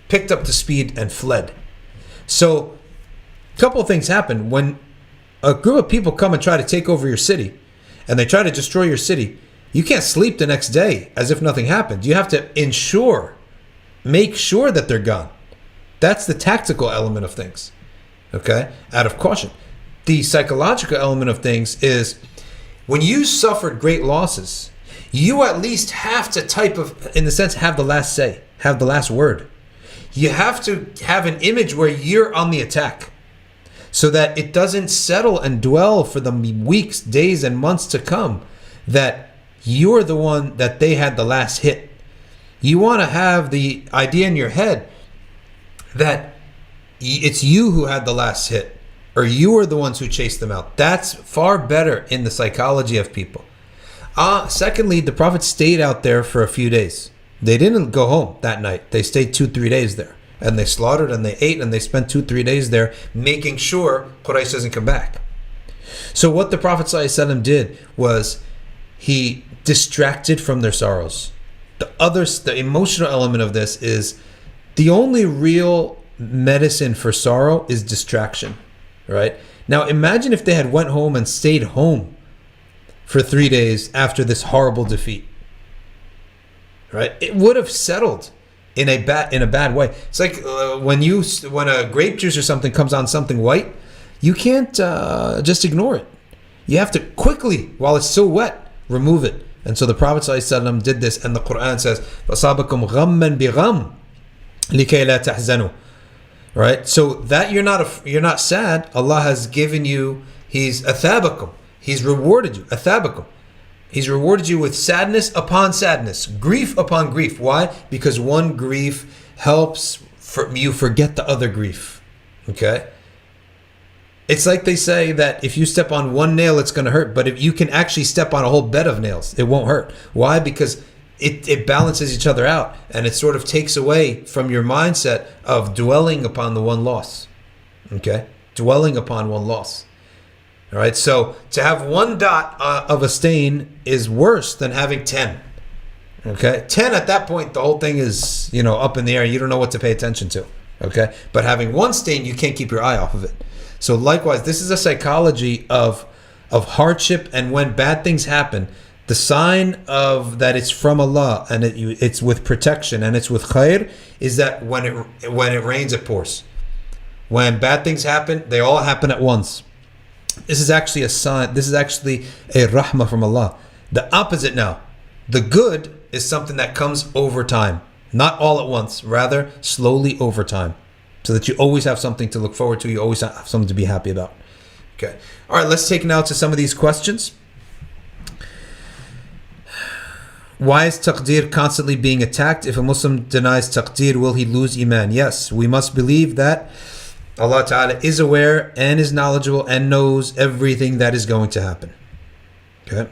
picked up the speed and fled. So a couple of things happen. When a group of people come and try to take over your city and they try to destroy your city, you can't sleep the next day as if nothing happened. You have to make sure that they're gone. That's the tactical element of things, okay? Out of caution. The psychological element of things is when you suffered great losses, you at least have to have the last say, have the last word. You have to have an image where you're on the attack so that it doesn't settle and dwell for the weeks, days, and months to come that you're the one that they had the last hit. You want to have the idea in your head that it's you who had the last hit, or you are the ones who chased them out. That's far better in the psychology of people. Secondly, the Prophet stayed out there for a few days. They didn't go home that night. They stayed 2-3 days there. And they slaughtered and they ate and they spent 2-3 days there making sure Quraysh doesn't come back. So what the Prophet ﷺ did was he distracted from their sorrows. The emotional element of this is the only real medicine for sorrow is distraction, right? Now imagine if they had went home and stayed home for 3 days after this horrible defeat, right? It would have settled in a bad way. It's like when a grape juice or something comes on something white, you can't just ignore it. You have to quickly, while it's still wet, remove it. And so the Prophet ﷺ did this, and the Quran says, فَأَصَابَكُمْ غَمًّا بِغَمٍّ لِكَيْ لَا تَحْزَنُوا. Right? So that you're not sad, Allah has given you, He's athabakum. He's rewarded you, athabakum. He's rewarded you with sadness upon sadness, grief upon grief. Why? Because one grief helps you forget the other grief. Okay? It's like they say that if you step on one nail, it's going to hurt. But if you can actually step on a whole bed of nails, it won't hurt. Why? Because it balances each other out, and it sort of takes away from your mindset of dwelling upon the one loss. Okay? Dwelling upon one loss. All right? So to have one dot of a stain is worse than having 10. Okay? 10 at that point, the whole thing is, up in the air. You don't know what to pay attention to. Okay? But having one stain, you can't keep your eye off of it. So likewise, this is a psychology of hardship, and when bad things happen, the sign of that it's from Allah and it's with protection and it's with khair is that when it rains, it pours. When bad things happen, they all happen at once. This is actually a sign. This is actually a rahmah from Allah. The opposite now. The good is something that comes over time, not all at once, rather slowly over time. So that you always have something to look forward to. You always have something to be happy about. Okay. All right, let's take now to some of these questions. Why is taqdeer constantly being attacked? If a Muslim denies taqdeer, will he lose iman? Yes, we must believe that Allah Ta'ala is aware and is knowledgeable and knows everything that is going to happen. Okay.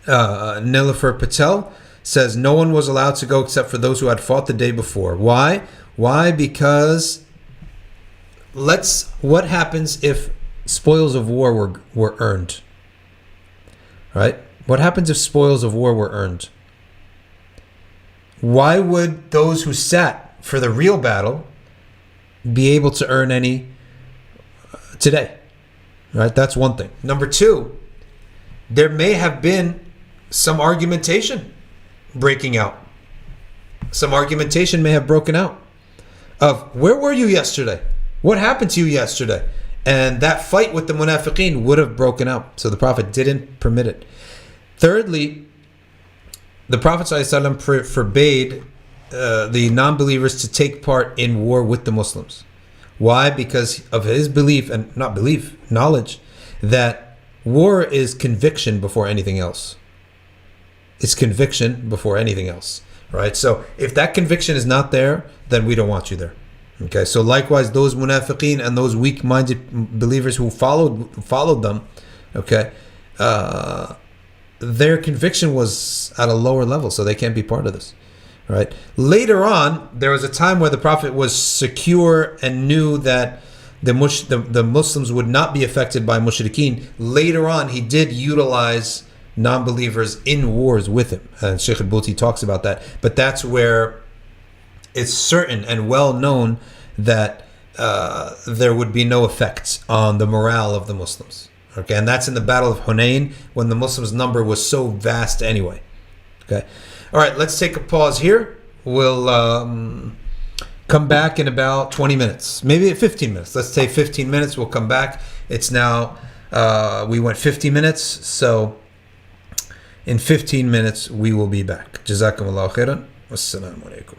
Nilafar Patel says no one was allowed to go except for those who had fought the day before. Why? Why? Because what happens if spoils of war were earned? Right? What happens if spoils of war were earned? Why would those who sat for the real battle be able to earn any today? Right? That's one thing. Number two, there may have been some argumentation breaking out. Some argumentation may have broken out of where were you yesterday? What happened to you yesterday? And that fight with the munafiqeen would have broken out. So the Prophet didn't permit it. Thirdly, the Prophet ﷺ forbade the non-believers to take part in war with the Muslims. Why? Because of his belief, and not belief, knowledge, that war is conviction before anything else. It's conviction before anything else, right? So if that conviction is not there, then we don't want you there. Okay, so likewise, those munafiqeen and those weak-minded believers who followed them, okay, their conviction was at a lower level, so they can't be part of this, right? Later on, there was a time where the Prophet was secure and knew that the Muslims would not be affected by mushrikeen. Later on, he did utilize non-believers in wars with him, and Sheikh al-Buti talks about that. But that's where it's certain and well known that there would be no effects on the morale of the Muslims. Okay, and that's in the Battle of Hunayn when the Muslims' number was so vast anyway. Okay, all right, let's take a pause here. We'll come back in about 20 minutes, maybe 15 minutes. Let's say 15 minutes. We'll come back. It's now, we went 50 minutes, so in 15 minutes we will be back. Jazakumullahu khairan. Wassalamu alaikum.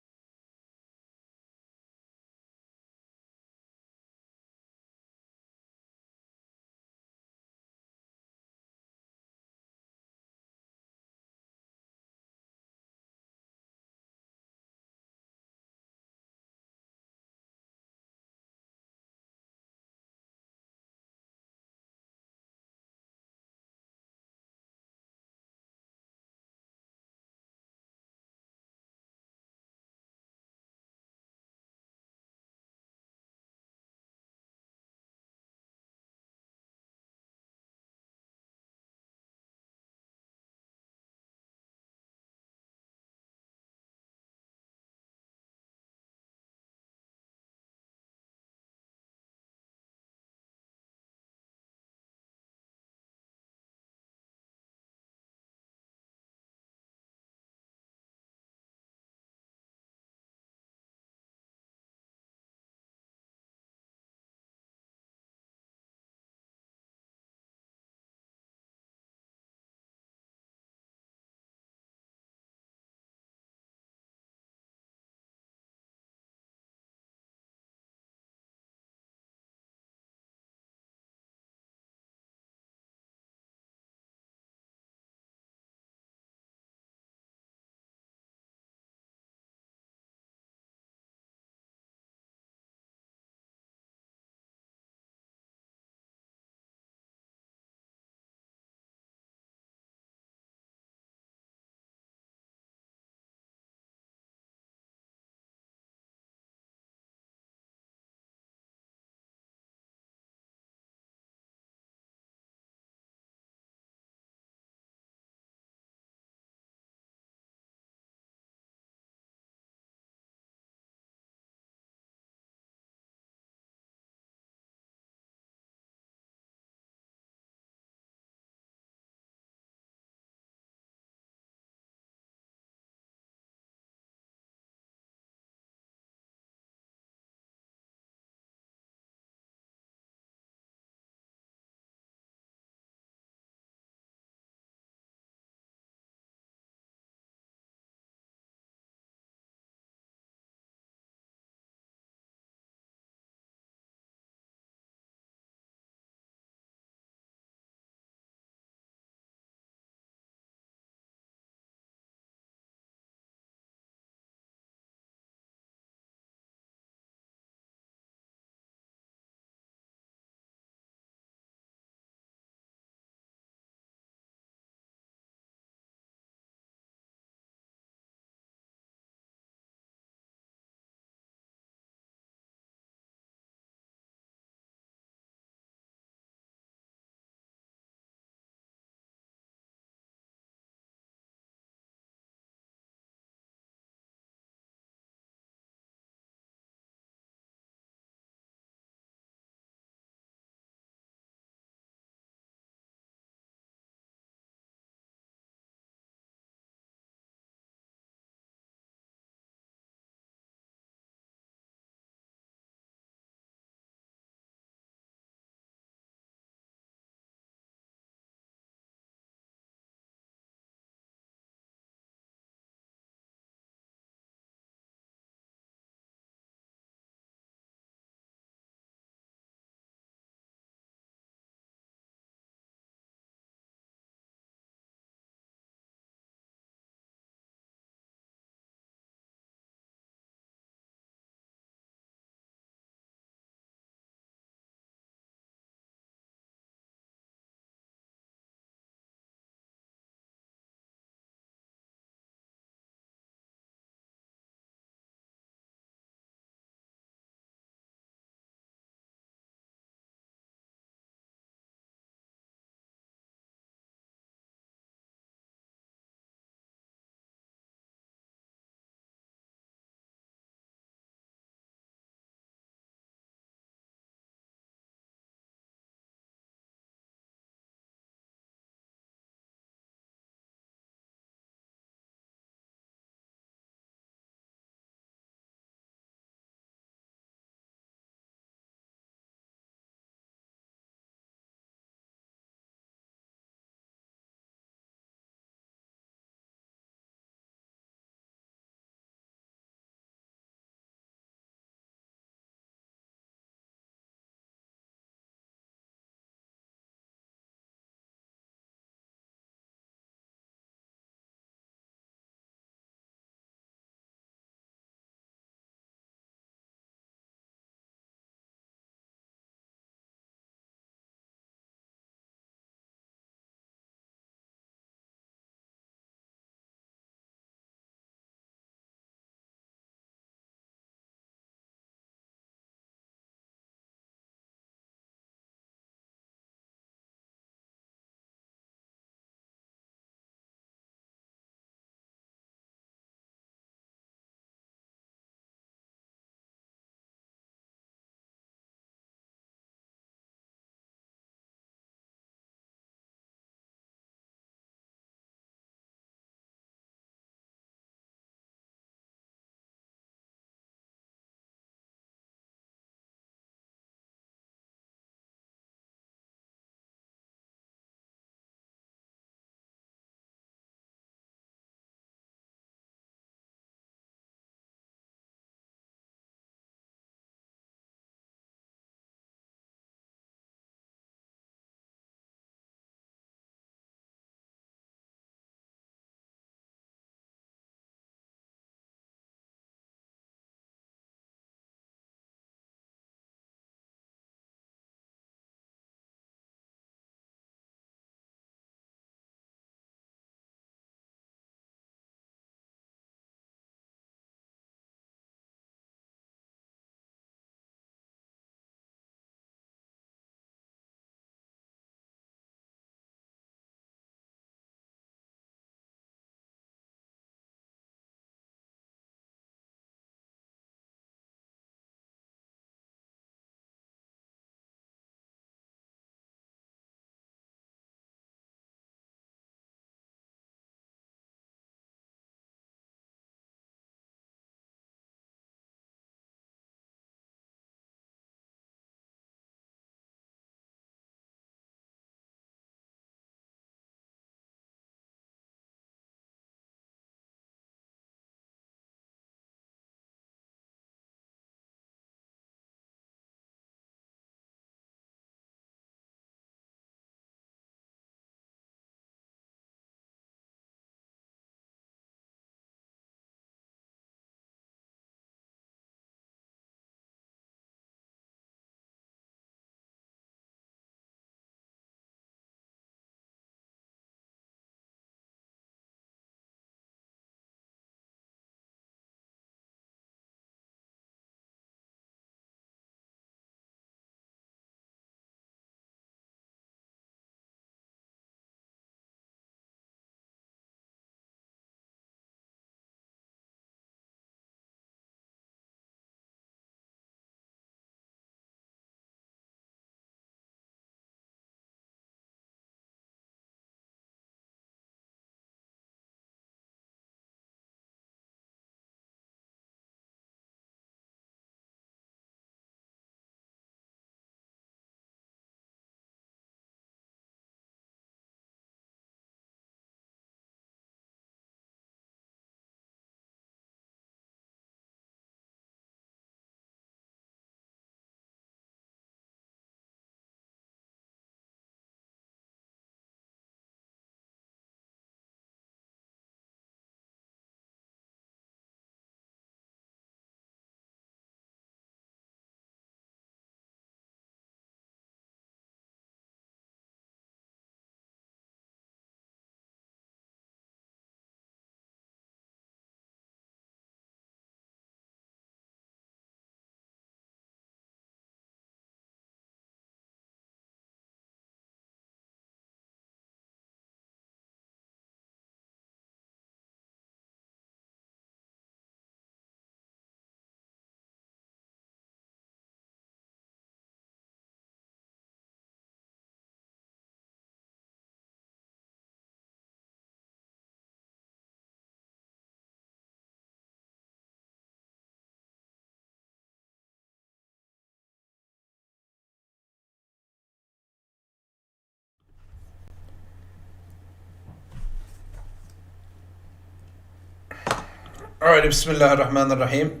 All right, Bismillah ar-Rahman ar-Rahim.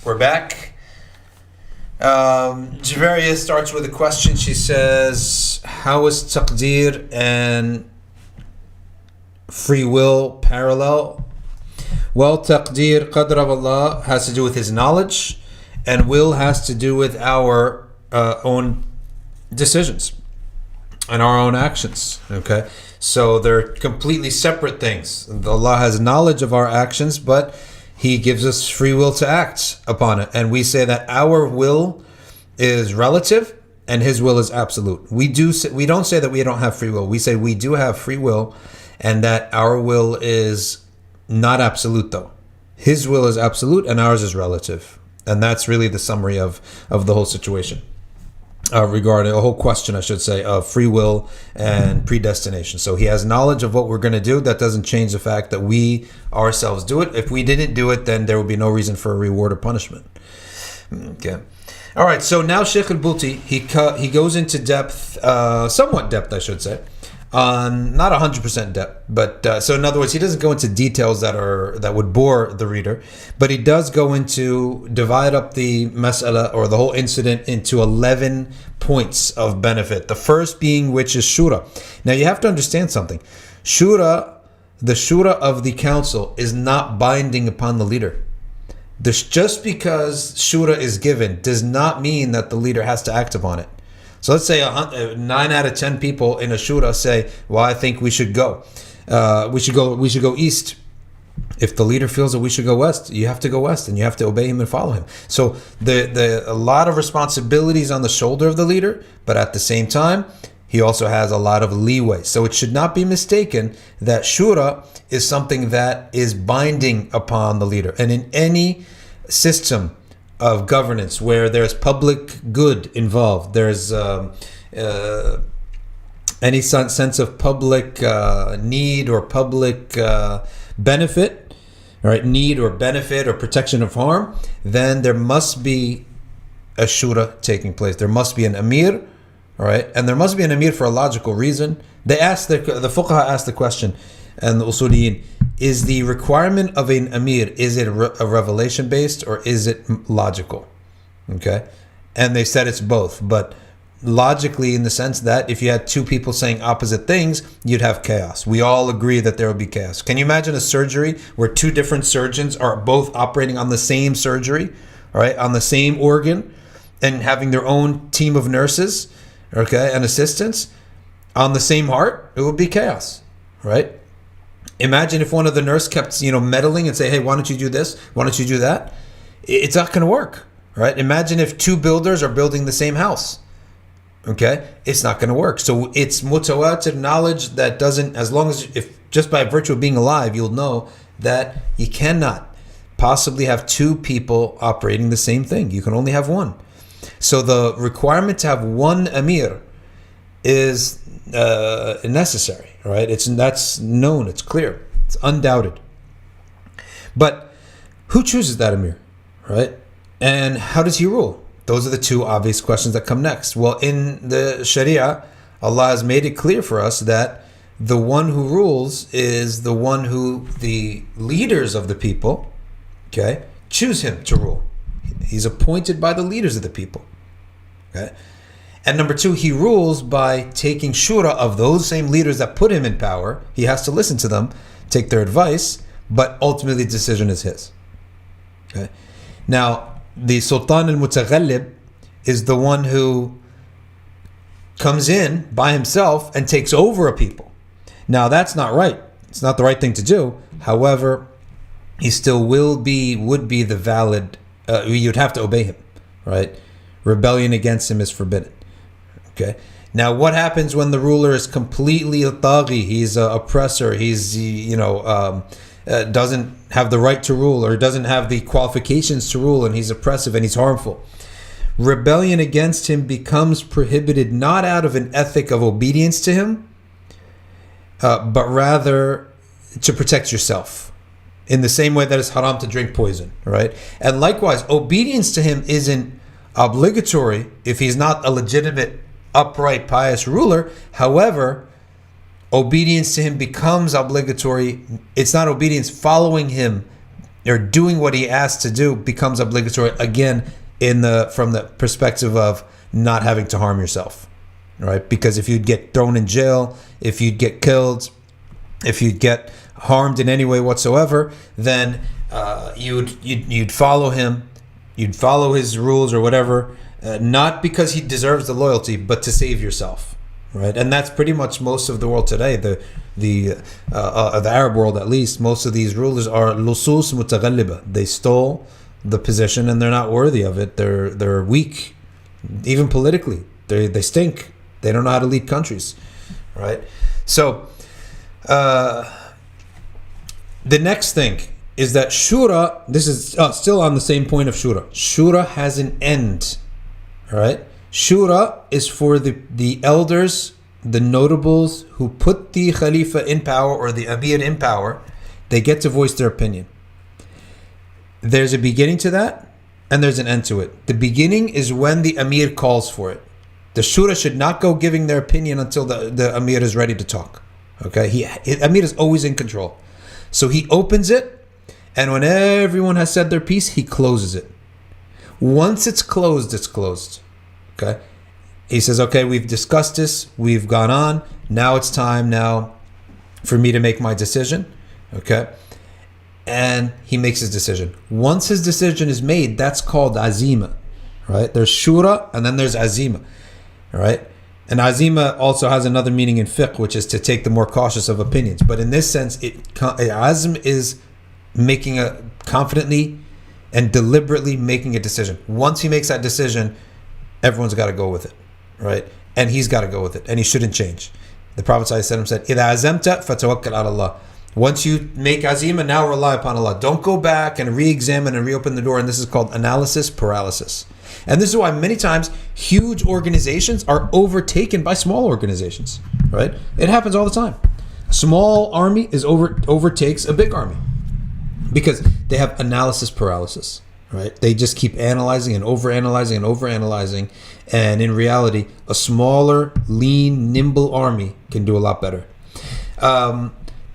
We're back. Javeria starts with a question. She says, how is taqdeer and free will parallel? Well, taqdeer, qadr of Allah, has to do with His knowledge, and will has to do with our own decisions and our own actions. Okay, so they're completely separate things. Allah has knowledge of our actions, but He gives us free will to act upon it, and we say that our will is relative and His will is absolute. We don't say that we don't have free will. We say we do have free will, and that our will is not absolute though. His will is absolute and ours is relative, and that's really the summary of the whole situation. Regarding a whole question, I should say, of free will and predestination. So He has knowledge of what we're going to do. That doesn't change the fact that we ourselves do it. If we didn't do it, then there would be no reason for a reward or punishment. Okay. All right. So now Sheikh al-Bulti, he goes into depth, somewhat depth, I should say, on not 100% depth, but so in other words, he doesn't go into details that would bore the reader, but he does go into divide up the mas'ala or the whole incident into 11 points of benefit. The first being which is shura. Now you have to understand something. The shura of the council is not binding upon the leader. Just because shura is given does not mean that the leader has to act upon it. So let's say 9 out of 10 people in a shura say, well, I think we should go. We should go east. If the leader feels that we should go west, you have to go west and you have to obey him and follow him. So a lot of responsibilities on the shoulder of the leader, but at the same time, he also has a lot of leeway. So it should not be mistaken that shura is something that is binding upon the leader. And in any system of governance where there's public good involved, there's any sense of public need or public benefit, right? Need or benefit or protection of harm, then there must be a shura taking place. There must be an amir, all right? And there must be an amir for a logical reason. They asked the fuqaha asked the question, and the usuliyin, is the requirement of an amir, is it a revelation based or is it logical? Okay, and they said it's both, but logically in the sense that if you had two people saying opposite things, you'd have chaos. We all agree that there would be chaos. Can you imagine a surgery where two different surgeons are both operating on the same surgery, all right, on the same organ, and having their own team of nurses, okay, and assistants on the same heart? It would be chaos, right? Imagine if one of the nurse kept, meddling and say, hey, why don't you do this? Why don't you do that? It's not going to work, right? Imagine if two builders are building the same house, okay? It's not going to work. So it's mutawatir knowledge that doesn't, as long as, if just by virtue of being alive, you'll know that you cannot possibly have two people operating the same thing. You can only have one. So the requirement to have one amir is necessary, right? That's known, it's clear, it's undoubted. But who chooses that amir, right? And how does he rule? Those are the two obvious questions that come next. Well, in the Sharia, Allah has made it clear for us that the one who rules is the one who the leaders of the people, okay, choose him to rule. He's appointed by the leaders of the people, okay? And number two, he rules by taking shura of those same leaders that put him in power. He has to listen to them, take their advice, but ultimately the decision is his. Okay. Now, the Sultan al-Mutaghallib is the one who comes in by himself and takes over a people. Now, that's not right. It's not the right thing to do. However, he still would be the valid, you'd have to obey him, right? Rebellion against him is forbidden. Okay. Now, what happens when the ruler is completely a taghi? He's an oppressor. He's, doesn't have the right to rule or doesn't have the qualifications to rule, and he's oppressive and he's harmful. Rebellion against him becomes prohibited not out of an ethic of obedience to him, but rather to protect yourself. In the same way that it's haram to drink poison, right? And likewise, obedience to him isn't obligatory if he's not a legitimate, upright, pious ruler. However, Obedience to him becomes obligatory. It's not obedience. Following him or doing what he asks to do becomes obligatory, again, from the perspective of not having to harm yourself, right? Because if you'd get thrown in jail, if you'd get killed, if you'd get harmed in any way whatsoever, then you'd follow him, you'd follow his rules or whatever, not because he deserves the loyalty, but to save yourself, right? And that's pretty much most of the world today. The Arab world, at least, most of these rulers are lusus mutaghalliba. They stole the position and they're not worthy of it. They're weak, even politically. They stink. They don't know how to lead countries, right? So the next thing is that shura. This is still on the same point of shura. Shura has an end, all right? Shura is for the elders, the notables who put the Khalifa in power or the Amir in power. They get to voice their opinion. There's a beginning to that and there's an end to it. The beginning is when the Amir calls for it. The Shura should not go giving their opinion until the Amir is ready to talk. Okay? Amir is always in control. So he opens it, and when everyone has said their piece, he closes it. Once it's closed, it's closed. Okay? He says, okay, we've discussed this, we've gone on, now it's time now for me to make my decision. Okay? And he makes his decision. Once his decision is made, that's called azima. Right? There's shura and then there's azima. All right? And azima also has another meaning in fiqh, which is to take the more cautious of opinions. But in this sense, azm is making confidently and deliberately making a decision. Once he makes that decision, everyone's got to go with it, right? And he's got to go with it, and he shouldn't change. The Prophet ﷺ said, إِذَا عَزَمْتَ فَتَوَكَّلْ عَلَى اللَّهِ. Once you make azima, now rely upon Allah. Don't go back and re-examine and reopen the door. And this is called analysis paralysis. And this is why many times huge organizations are overtaken by small organizations, right? It happens all the time. A small army overtakes a big army because they have analysis paralysis, right? They just keep analyzing and overanalyzing and overanalyzing. And in reality, a smaller, lean, nimble army can do a lot better.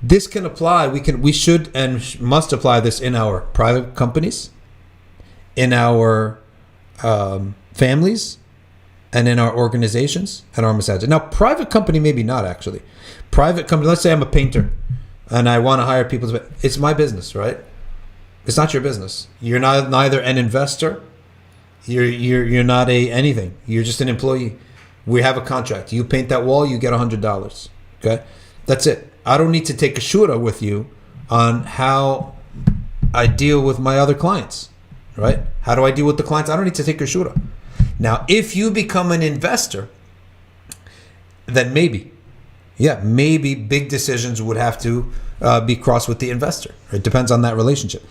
This can apply. We should and must apply this in our private companies, in our families, and in our organizations and our masajid. Now, private company, maybe not actually. Private company. Let's say I'm a painter, and I want to hire people. It's my business, right? It's not your business. You're neither an investor. You're not anything. You're just an employee. We have a contract. You paint that wall, you get $100. Okay, that's it. I don't need to take a shura with you on how I deal with my other clients, right? How do I deal with the clients? I don't need to take a shura. Now, if you become an investor, then maybe big decisions would have to be crossed with the investor. It depends on that relationship.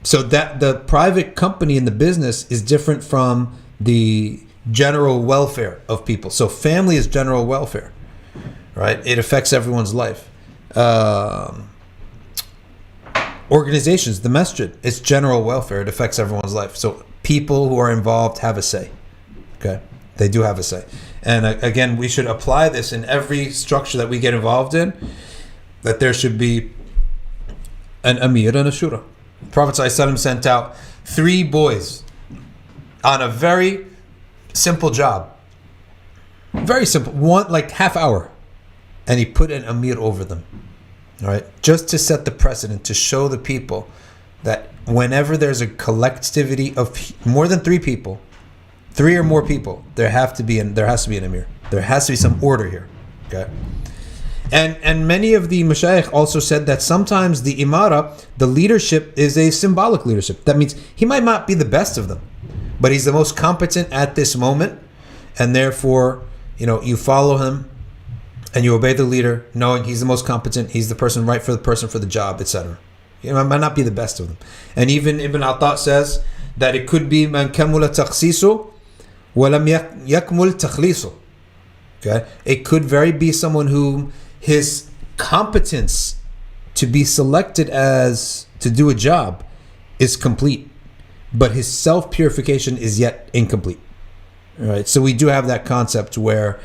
So that the private company in the business is different from the general welfare of people. So family is general welfare, right? It affects everyone's life. Organizations, the masjid, it's general welfare. It affects everyone's life. So people who are involved have a say. Okay, they do have a say. And again, we should apply this in every structure that we get involved in. That there should be an amir and a shura. Prophet ﷺ sent out 3 boys on a very simple job. Very simple, one like half hour. And he put an amir over them. All right, just to set the precedent, to show the people that whenever there's a collectivity of more than 3 people, 3 or more people, there has to be an amir. There has to be some order here. Okay, and many of the mashayikh also said that sometimes the imara, the leadership, is a symbolic leadership. That means he might not be the best of them, but he's the most competent at this moment, and therefore, you follow him. And you obey the leader, knowing he's the most competent, he's the person right for the job, etc. It might not be the best of them. And even Ibn Atta says that it could be man kamula takhsisu wa lam yakmul takhlisu. Okay? It could very be someone who his competence to be selected as to do a job is complete, but his self-purification is yet incomplete. All right? So we do have that concept where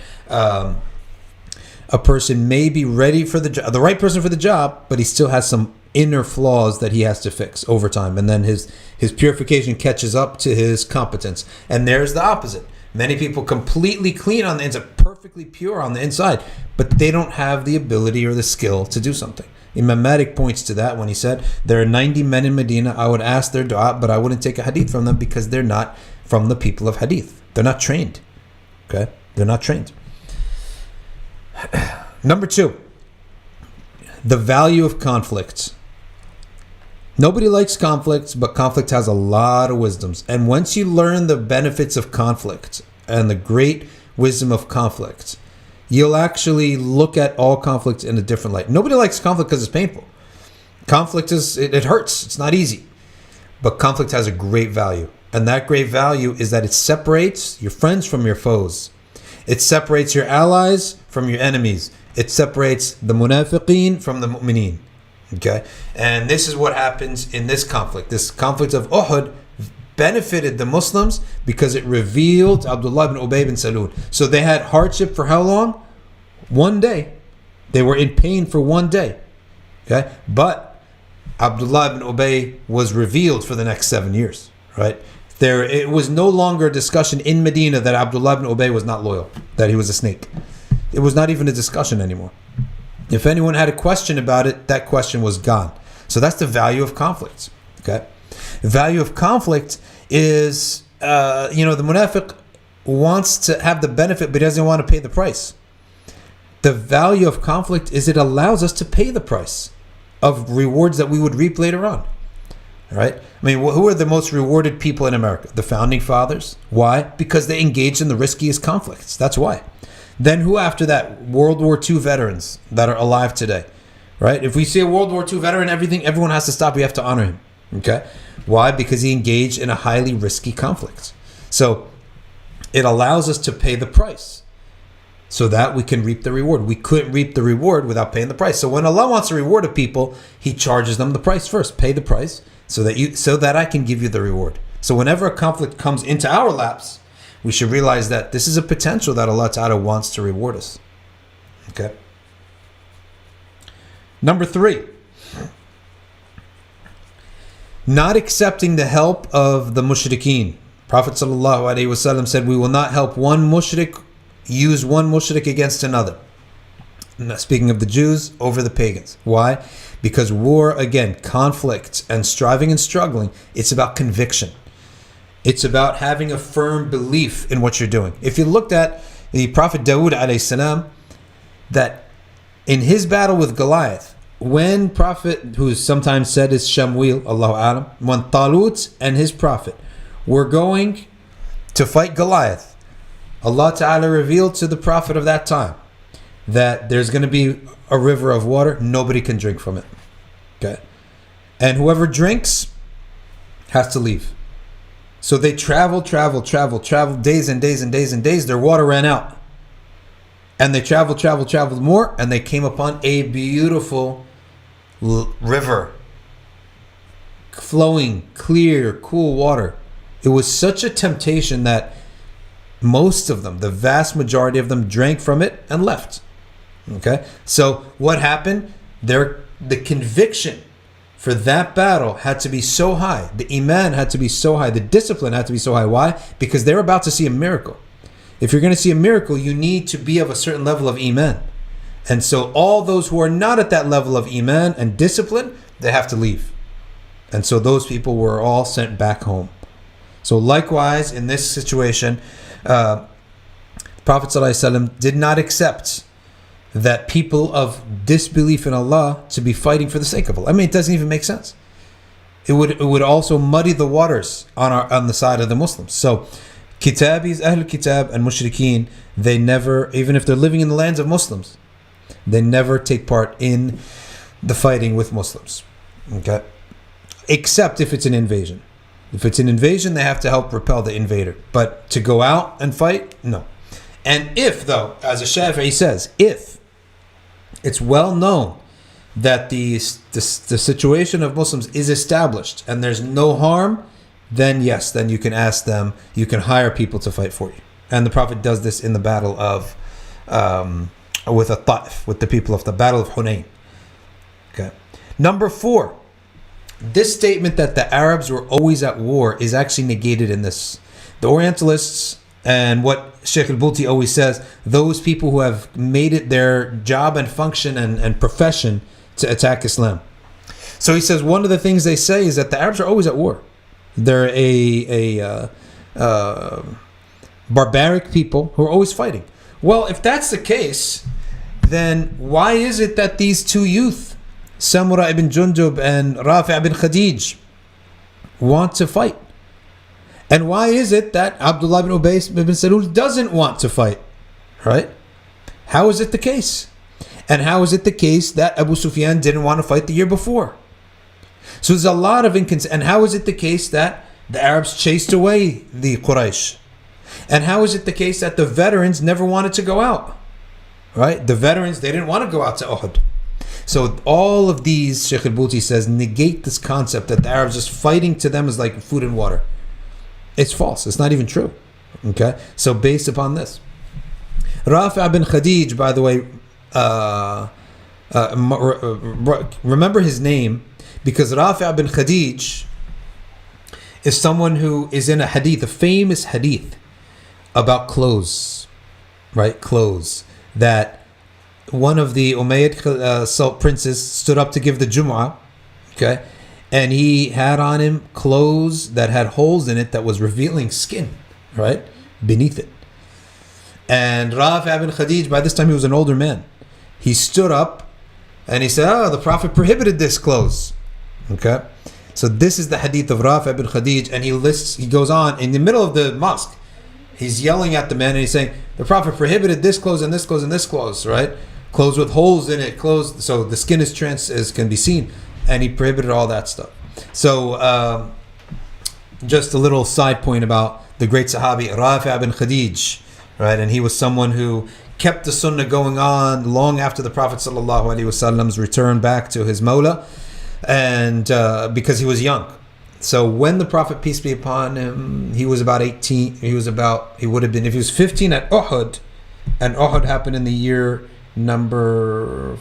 a person may be ready for the right person for the job, but he still has some inner flaws that he has to fix over time, and then his purification catches up to his competence. And there's the opposite. Many people completely clean on the inside, perfectly pure on the inside, but they don't have the ability or the skill to do something. Imam Malik points to that when he said, there are 90 men in Medina, I would ask their dua, but I wouldn't take a hadith from them because they're not from the people of hadith. They're not trained. Okay? They're not trained. Number 2, the value of conflict. Nobody likes conflict, but conflict has a lot of wisdoms. And once you learn the benefits of conflict and the great wisdom of conflict, you'll actually look at all conflict in a different light. Nobody likes conflict because it's painful. Conflict it hurts. It's not easy. But conflict has a great value. And that great value is that it separates your friends from your foes. It separates your allies from your enemies. It separates the munafiqeen from the mu'mineen. Okay? And this is what happens in this conflict. This conflict of Uhud benefited the Muslims because it revealed Abdullah ibn Ubay bin Salul. So they had hardship for how long? 1 day. They were in pain for 1 day. Okay? But Abdullah ibn Ubay was revealed for the next 7 years. Right? It was no longer a discussion in Medina that Abdullah ibn Ubay was not loyal, that he was a snake. It was not even a discussion anymore. If anyone had a question about it, that question was gone. So that's the value of conflict. Okay? The value of conflict is, the munafiq wants to have the benefit, but he doesn't want to pay the price. The value of conflict is it allows us to pay the price of rewards that we would reap later on. All right? I mean, who are the most rewarded people in America? The founding fathers. Why? Because they engaged in the riskiest conflicts. That's why. Then who after that? World War II veterans that are alive today. Right? If we see a World War II veteran, everyone has to stop. We have to honor him. Okay? Why? Because he engaged in a highly risky conflict. So it allows us to pay the price so that we can reap the reward. We couldn't reap the reward without paying the price. So when Allah wants a reward of people, He charges them the price first. Pay the price so that I can give you the reward. So whenever a conflict comes into our laps, we should realize that this is a potential that Allah Ta'ala wants to reward us. Okay. Number 3. Not accepting the help of the mushrikeen. Prophet ﷺ said, we will not help one mushrik, use one mushrik against another. Speaking of the Jews over the pagans. Why? Because war, again, conflict and striving and struggling, it's about conviction. It's about having a firm belief in what you're doing. If you looked at the Prophet Dawood alayhi salam, that in his battle with Goliath, when Prophet, who is sometimes said is Shamwil, Allahu Alam, when Talut and his Prophet were going to fight Goliath, Allah Ta'ala revealed to the Prophet of that time that there's going to be a river of water, nobody can drink from it. Okay? And whoever drinks has to leave. So they traveled days and days and days and days. Their water ran out. And they traveled more, and they came upon a beautiful river. Flowing, clear, cool water. It was such a temptation that most of them, the vast majority of them, drank from it and left. Okay? So what happened? The conviction for that battle had to be so high. The iman had to be so high. The discipline had to be so high. Why? Because they're about to see a miracle. If you're going to see a miracle, you need to be of a certain level of iman. And so all those who are not at that level of iman and discipline, they have to leave. And so those people were all sent back home. So likewise, in this situation, Prophet ﷺ did not accept that people of disbelief in Allah to be fighting for the sake of Allah. I mean, it doesn't even make sense. It would also muddy the waters on the side of the Muslims. So Kitabis, Ahl Kitab and Mushrikeen, they never, even if they're living in the lands of Muslims, they never take part in the fighting with Muslims. Okay? Except if it's an invasion. If it's an invasion, they have to help repel the invader. But to go out and fight, no. And if, though, as a Shafi'i says, if it's well known that the situation of Muslims is established and there's no harm, then yes, then you can ask them, you can hire people to fight for you. And the Prophet does this in the battle of with a Ta'if, with the people of the Battle of Hunayn. Okay. Number 4, this statement that the Arabs were always at war is actually negated in this. The Orientalists, and what Sheikh al-Bulti always says, those people who have made it their job and function and profession to attack Islam. So he says one of the things they say is that the Arabs are always at war. They're a barbaric people who are always fighting. Well, if that's the case, then why is it that these two youth, Samura ibn Jundub and Rafi' ibn Khadij, want to fight? And why is it that Abdullah ibn Ubay ibn Salul doesn't want to fight? Right? How is it the case? And how is it the case that Abu Sufyan didn't want to fight the year before? So there's a lot of inconsistency. And how is it the case that the Arabs chased away the Quraysh? And how is it the case that the veterans never wanted to go out? Right? The veterans, they didn't want to go out to Uhud. So all of these, Sheikh al-Bulti says, negate this concept that the Arabs just fighting to them is like food and water. It's false. It's not even true. Okay? So based upon this, Rafi' ibn Khadij, by the way, remember his name, because Rafi' ibn Khadij is someone who is in a hadith, a famous hadith about clothes, right? Clothes. That one of the Umayyad princes stood up to give the Jum'ah, okay? And he had on him clothes that had holes in it that was revealing skin, right? Beneath it. And Rafi' ibn Khadij, by this time he was an older man. He stood up and he said, the Prophet prohibited this clothes. Okay? So this is the hadith of Rafi' ibn Khadij, and he goes on in the middle of the mosque. He's yelling at the man and he's saying, the Prophet prohibited this clothes and this clothes and this clothes, right? Clothes with holes in it, clothes so the skin is can be seen. And he prohibited all that stuff. So just a little side point about the great Sahabi Rafi' ibn Khadij, right? And he was someone who kept the sunnah going on long after the Prophet ﷺ's return back to his Mawla, and because he was young. So when the Prophet, peace be upon him, he was about 18. He would have been, if he was 15 at Uhud, and Uhud happened in the year number.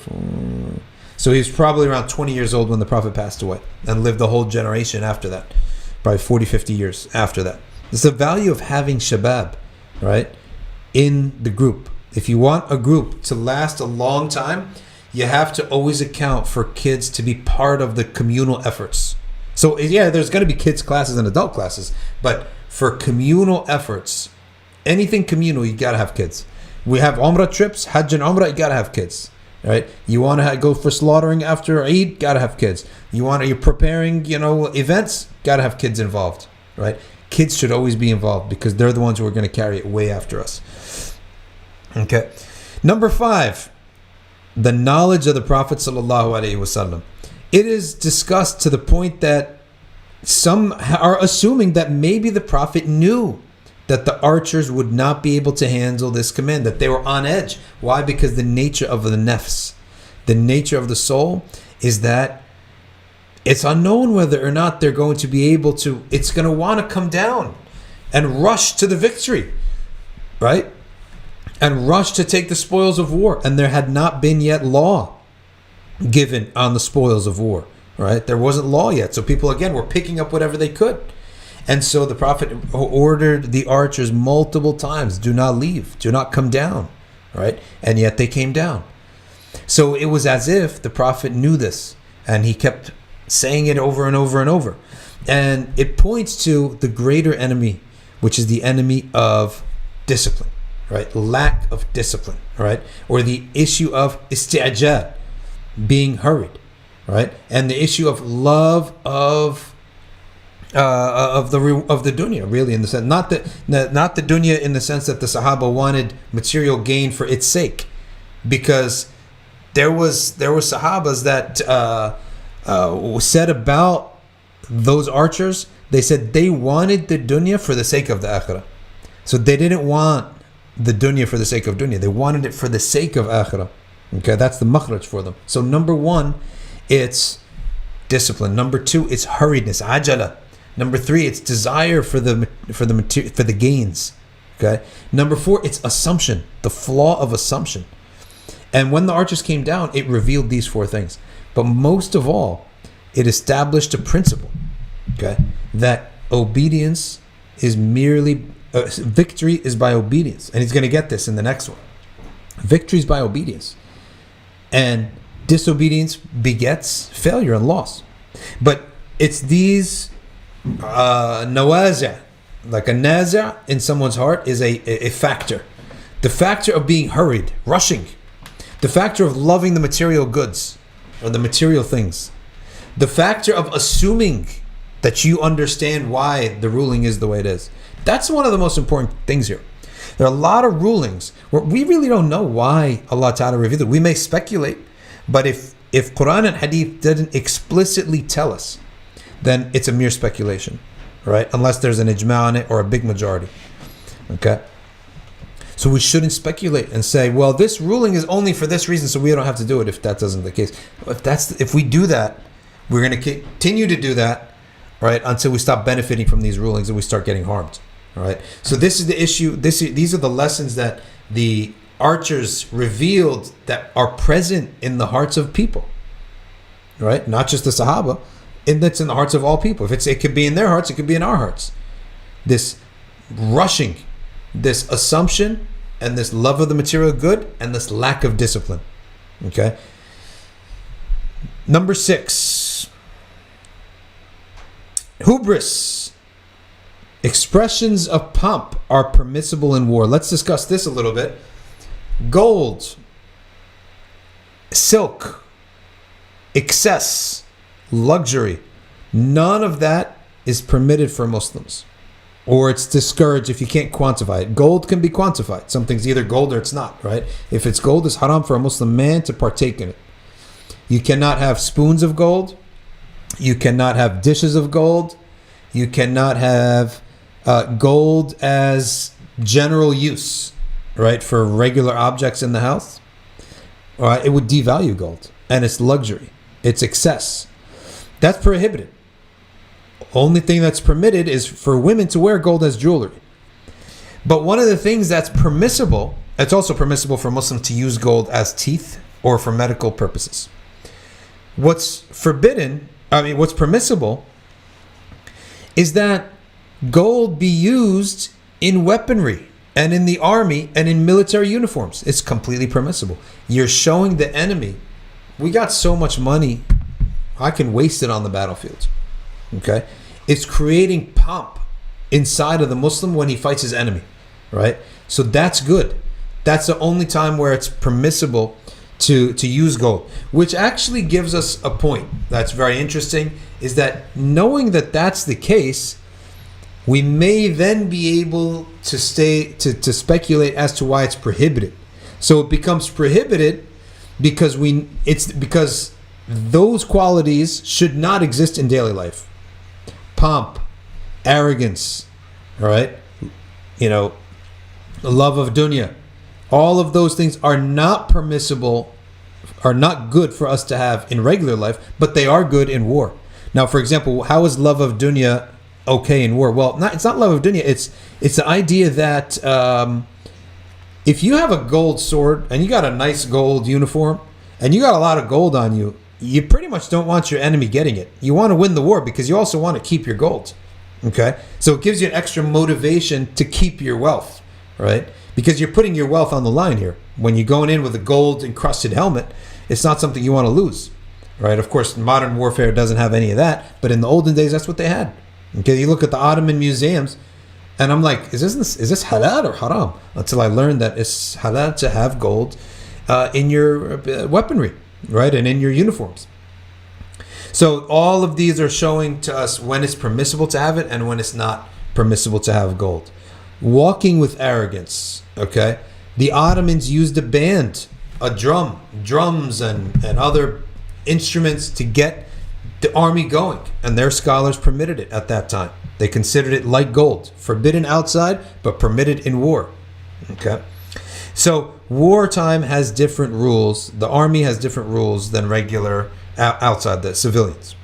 So he was probably around 20 years old when the Prophet passed away and lived a whole generation after that. Probably 40, 50 years after that. It's the value of having shabab, right, in the group. If you want a group to last a long time, you have to always account for kids to be part of the communal efforts. So yeah, there's going to be kids classes and adult classes, but for communal efforts, anything communal, you got to have kids. We have Umrah trips, Hajj and Umrah, you got to have kids. Right? You want to go for slaughtering after Eid, gotta have kids. You're preparing, events, gotta have kids involved. Right? Kids should always be involved because they're the ones who are going to carry it way after us. Okay. Number 5, the knowledge of the Prophet ﷺ. It is discussed to the point that some are assuming that maybe the Prophet knew that the archers would not be able to handle this command, that they were on edge. Why? Because the nature of the nafs, the nature of the soul, is that it's unknown whether or not they're going to be able to, it's going to want to come down and rush to the victory, right? And rush to take the spoils of war. And there had not been yet law given on the spoils of war, right? There wasn't law yet. So people, again, were picking up whatever they could. And so the Prophet ordered the archers multiple times, do not leave, do not come down, right? And yet they came down. So it was as if the Prophet knew this, and he kept saying it over and over and over. And it points to the greater enemy, which is the enemy of discipline, right? Lack of discipline, right? Or the issue of isti'jal, being hurried, right? And the issue of love of the dunya, really, in the sense not the dunya in the sense that the Sahaba wanted material gain for its sake, because there was Sahabas that said about those archers, they said they wanted the dunya for the sake of the akhirah. So they didn't want the dunya for the sake of dunya, they wanted it for the sake of akhirah. Okay, that's the makhraj for them. So number 1, it's discipline. Number 2, it's hurriedness, ajala. Number 3, it's desire for the gains. Okay. Number 4, it's assumption, the flaw of assumption. And when the archers came down, it revealed these four things. But most of all, it established a principle, okay, that obedience is merely, victory is by obedience. And he's going to get this in the next one. Victory is by obedience. And disobedience begets failure and loss. But it's these nawaza', like a naza' in someone's heart is a factor. The factor of being hurried, rushing. The factor of loving the material goods or the material things. The factor of assuming that you understand why the ruling is the way it is. That's one of the most important things here. There are a lot of rulings where we really don't know why Allah Ta'ala revealed it. We may speculate, but if Quran and Hadith didn't explicitly tell us, then it's a mere speculation, right? Unless there's an ijma' on it or a big majority. Okay? So we shouldn't speculate and say, well, this ruling is only for this reason, so we don't have to do it if that isn't the case. If we do that, we're going to continue to do that, right, until we stop benefiting from these rulings and we start getting harmed. All right. So this is the issue. These are the lessons that the archers revealed that are present in the hearts of people. Right? Not just the Sahaba. It's in the hearts of all people. It could be in their hearts, it could be in our hearts. This rushing, this assumption, and this love of the material good, and this lack of discipline. Okay. Number 6. Hubris. Expressions of pomp are permissible in war. Let's discuss this a little bit. Gold, silk, excess, luxury, none of that is permitted for Muslims. Or it's discouraged if you can't quantify it. Gold can be quantified. Something's either gold or it's not, right? If it's gold, it's haram for a Muslim man to partake in it. You cannot have spoons of gold. You cannot have dishes of gold. You cannot have gold as general use, right, for regular objects in the house. All right, it would devalue gold, and it's luxury, it's excess. That's prohibited. Only thing that's permitted is for women to wear gold as jewelry. But one of the things that's permissible, it's also permissible for Muslims to use gold as teeth or for medical purposes. What's permissible is that gold be used in weaponry and in the army and in military uniforms. It's completely permissible. You're showing the enemy, we got so much money, I can waste it on the battlefield. Okay? It's creating pomp inside of the Muslim when he fights his enemy, right? So that's good. That's the only time where it's permissible to use gold, which actually gives us a point that's very interesting, is that knowing that that's the case, we may then be able to speculate as to why it's prohibited. So it becomes prohibited because those qualities should not exist in daily life. Pomp, arrogance, all right? The love of dunya. All of those things are not permissible, are not good for us to have in regular life, but they are good in war. Now, for example, how is love of dunya okay in war? Well, it's not love of dunya. It's the idea that if you have a gold sword and you got a nice gold uniform and you got a lot of gold on you, you pretty much don't want your enemy getting it. You want to win the war because you also want to keep your gold. Okay? So it gives you an extra motivation to keep your wealth, right? Because you're putting your wealth on the line here. When you're going in with a gold encrusted helmet, it's not something you want to lose, right? Of course, modern warfare doesn't have any of that, but in the olden days, that's what they had. Okay, you look at the Ottoman museums, and I'm like, is this halal or haram? Until I learned that it's halal to have gold in your weaponry, right, and in your uniforms. So all of these are showing to us when it's permissible to have it and when it's not permissible to have gold. Walking with arrogance, okay? The Ottomans used a band, drums and other instruments to get the army going, and their scholars permitted it at that time. They considered it like gold, forbidden outside, but permitted in war, okay? So wartime has different rules. The army has different rules than regular outside the civilians.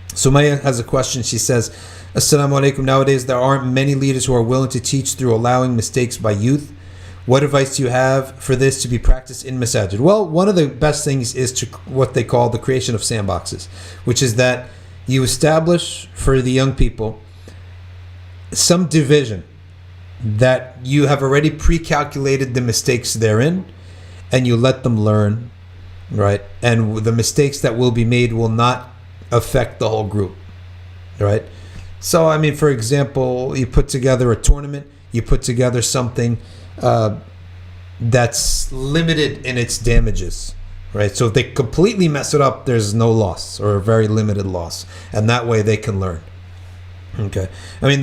Sumaya has a question. She says, Assalamu alaikum. Nowadays, there aren't many leaders who are willing to teach through allowing mistakes by youth. What advice do you have for this to be practiced in masajid? Well, one of the best things is to what they call the creation of sandboxes, which is that you establish for the young people some division that you have already pre-calculated the mistakes therein, and you let them learn, right? And the mistakes that will be made will not affect the whole group, right? So, I mean, for example, you put together a tournament, you put together something that's limited in its damages, right? So if they completely mess it up, there's no loss or a very limited loss, and that way they can learn. Okay, I mean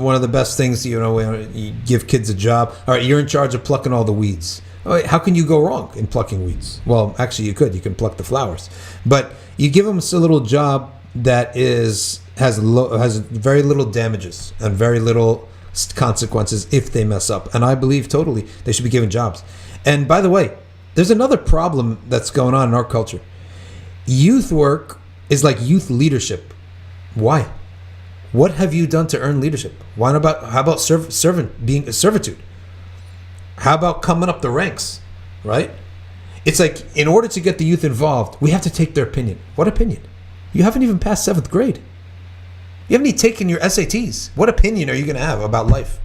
one of the best things, when you give kids a job. All right, you're in charge of plucking all the weeds. All right, how can you go wrong in plucking weeds? Well, actually, you can pluck the flowers, but you give them a little job that has very little damages and very little consequences if they mess up. And I believe totally they should be given jobs. And by the way, there's another problem that's going on in our culture. Youth work is like youth leadership. Why? What have you done to earn leadership? How about being a servitude? How about coming up the ranks, right? It's like, in order to get the youth involved, we have to take their opinion. What opinion? You haven't even passed 7th grade. You haven't even taken your SATs. What opinion are you going to have about life,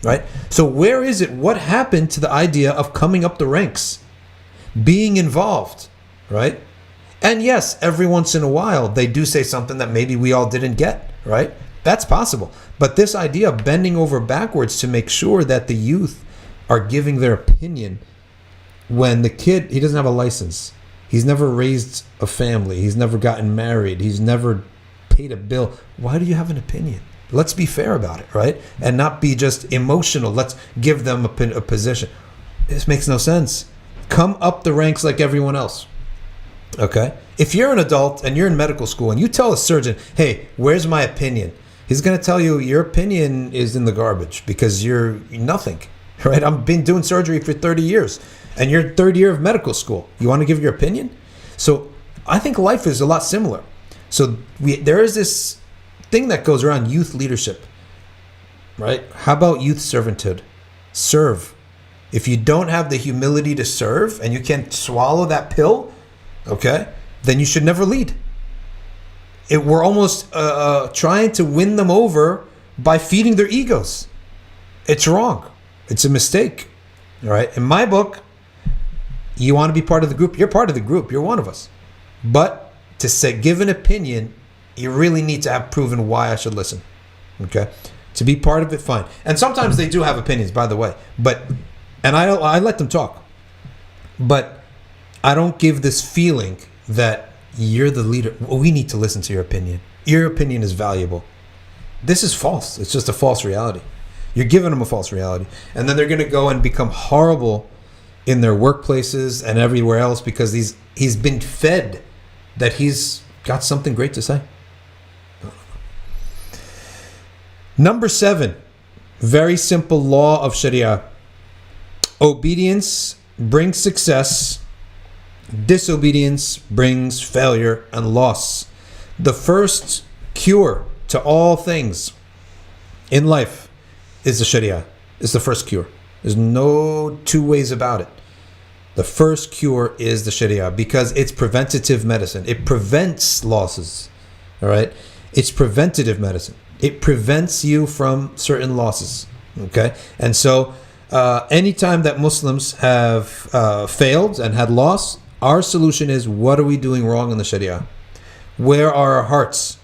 right? So where is it? What happened to the idea of coming up the ranks, being involved, right? And yes, every once in a while, they do say something that maybe we all didn't get, right? That's possible. But this idea of bending over backwards to make sure that the youth are giving their opinion, when the kid, he doesn't have a license. He's never raised a family. He's never gotten married. He's never paid a bill. Why do you have an opinion? Let's be fair about it, right? And not be just emotional. Let's give them a position. This makes no sense. Come up the ranks like everyone else. Okay? If you're an adult and you're in medical school and you tell a surgeon, hey, where's my opinion? He's going to tell you your opinion is in the garbage because you're nothing, right? I've been doing surgery for 30 years and you're 3rd year of medical school. You want to give your opinion? So I think life is a lot similar. So there is this thing that goes around youth leadership, right? How about youth servanthood? Serve. If you don't have the humility to serve and you can't swallow that pill, okay, then you should never lead. We're almost trying to win them over by feeding their egos. It's wrong. It's a mistake. All right. In my book, you want to be part of the group. You're part of the group. You're one of us. But to give an opinion, you really need to have proven why I should listen. Okay. To be part of it, fine. And sometimes they do have opinions, by the way. And I let them talk. But I don't give this feeling that you're the leader. We need to listen to your opinion. Your opinion is valuable. This is false. It's just a false reality. You're giving them a false reality. And then they're going to go and become horrible in their workplaces and everywhere else because he's been fed that he's got something great to say. Number 7, very simple law of Sharia. Obedience brings success. Disobedience brings failure and loss. The first cure to all things in life is the Sharia. It's the first cure. There's no two ways about it. The first cure is the Sharia because it's preventative medicine. It prevents losses. All right? It's preventative medicine. It prevents you from certain losses. Okay? And so anytime that Muslims have failed and had loss, our solution is, what are we doing wrong in the Sharia? Where are our hearts?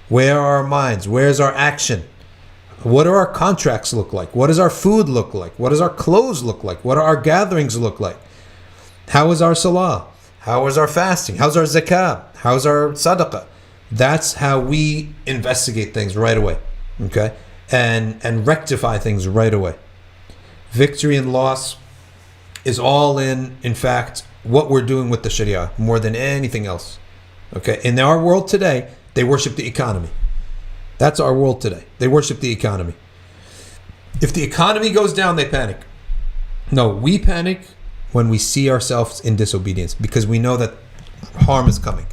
Where are our minds? Where's our action? What do our contracts look like? What does our food look like? What does our clothes look like? What do our gatherings look like? How is our salah? How is our fasting? How's our zakah? How's our sadaqah? That's how we investigate things right away, okay? And rectify things right away. Victory and loss is all in fact, what we're doing with the Sharia more than anything else. Okay, in our world today, they worship the economy. That's our world today. They worship the economy. If the economy goes down, they panic. No, we panic when we see ourselves in disobedience because we know that harm is coming.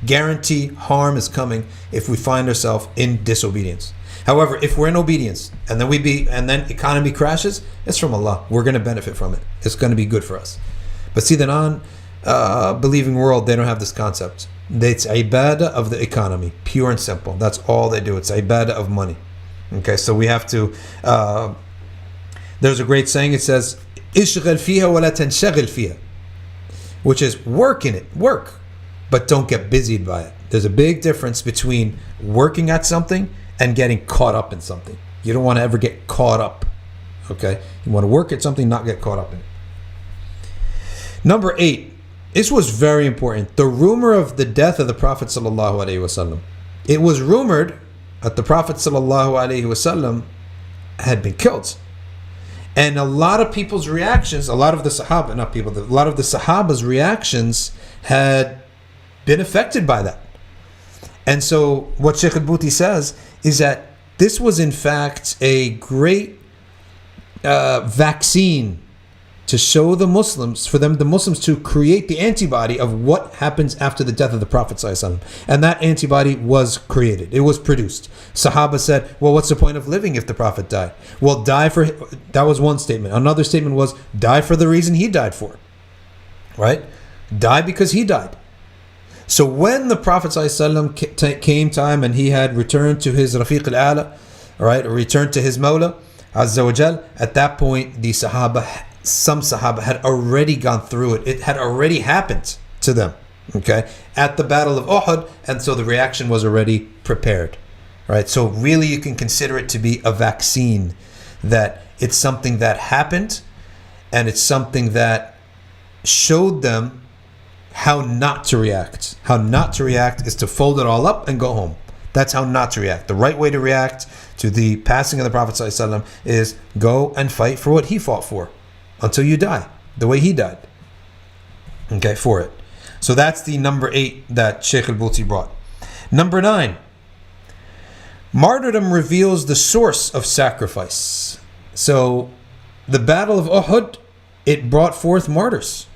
Guarantee harm is coming if we find ourselves in disobedience. However, if we're in obedience and then economy crashes, it's from Allah. We're going to benefit from it. It's going to be good for us. But see, the non-believing world, they don't have this concept. It's ibadah of the economy, pure and simple. That's all they do. It's ibadah of money. Okay, so we have to. There's a great saying. It says, "Ishghal fiha wa la tanshghil fiha," which is work in it, work, but don't get busied by it. There's a big difference between working at something and getting caught up in something. You don't want to ever get caught up. Okay? You want to work at something, not get caught up in it. Number 8. This was very important. The rumor of the death of the Prophet ﷺ. It was rumored that the Prophet ﷺ had been killed. And a lot of people's reactions, a lot of the Sahaba's reactions had been affected by that. And so what Sheikh al-Bouti says is that this was in fact a great vaccine to show the Muslims, for them, the Muslims, to create the antibody of what happens after the death of the Prophet ﷺ. And that antibody was created. It was produced. Sahaba said, well, what's the point of living if the Prophet died? Well, that was one statement. Another statement was, die for the reason he died for. Right? Die because he died. So when the Prophet ﷺ came time and he had returned to his Rafiq al-A'la, right, or returned to his Mawla, Azza wa Jal, at that point, some Sahaba had already gone through it. It had already happened to them, okay, at the Battle of Uhud, and so the reaction was already prepared, right? So really you can consider it to be a vaccine, that it's something that happened, and it's something that showed them how not to react. How not to react is to fold it all up and go home. That's how not to react. The right way to react to the passing of the Prophet ﷺ is go and fight for what he fought for until you die, the way he died. Okay, for it. So that's the number 8 that Sheikh al-Bouti brought. Number 9. Martyrdom reveals the source of sacrifice. So the Battle of Uhud, it brought forth martyrs.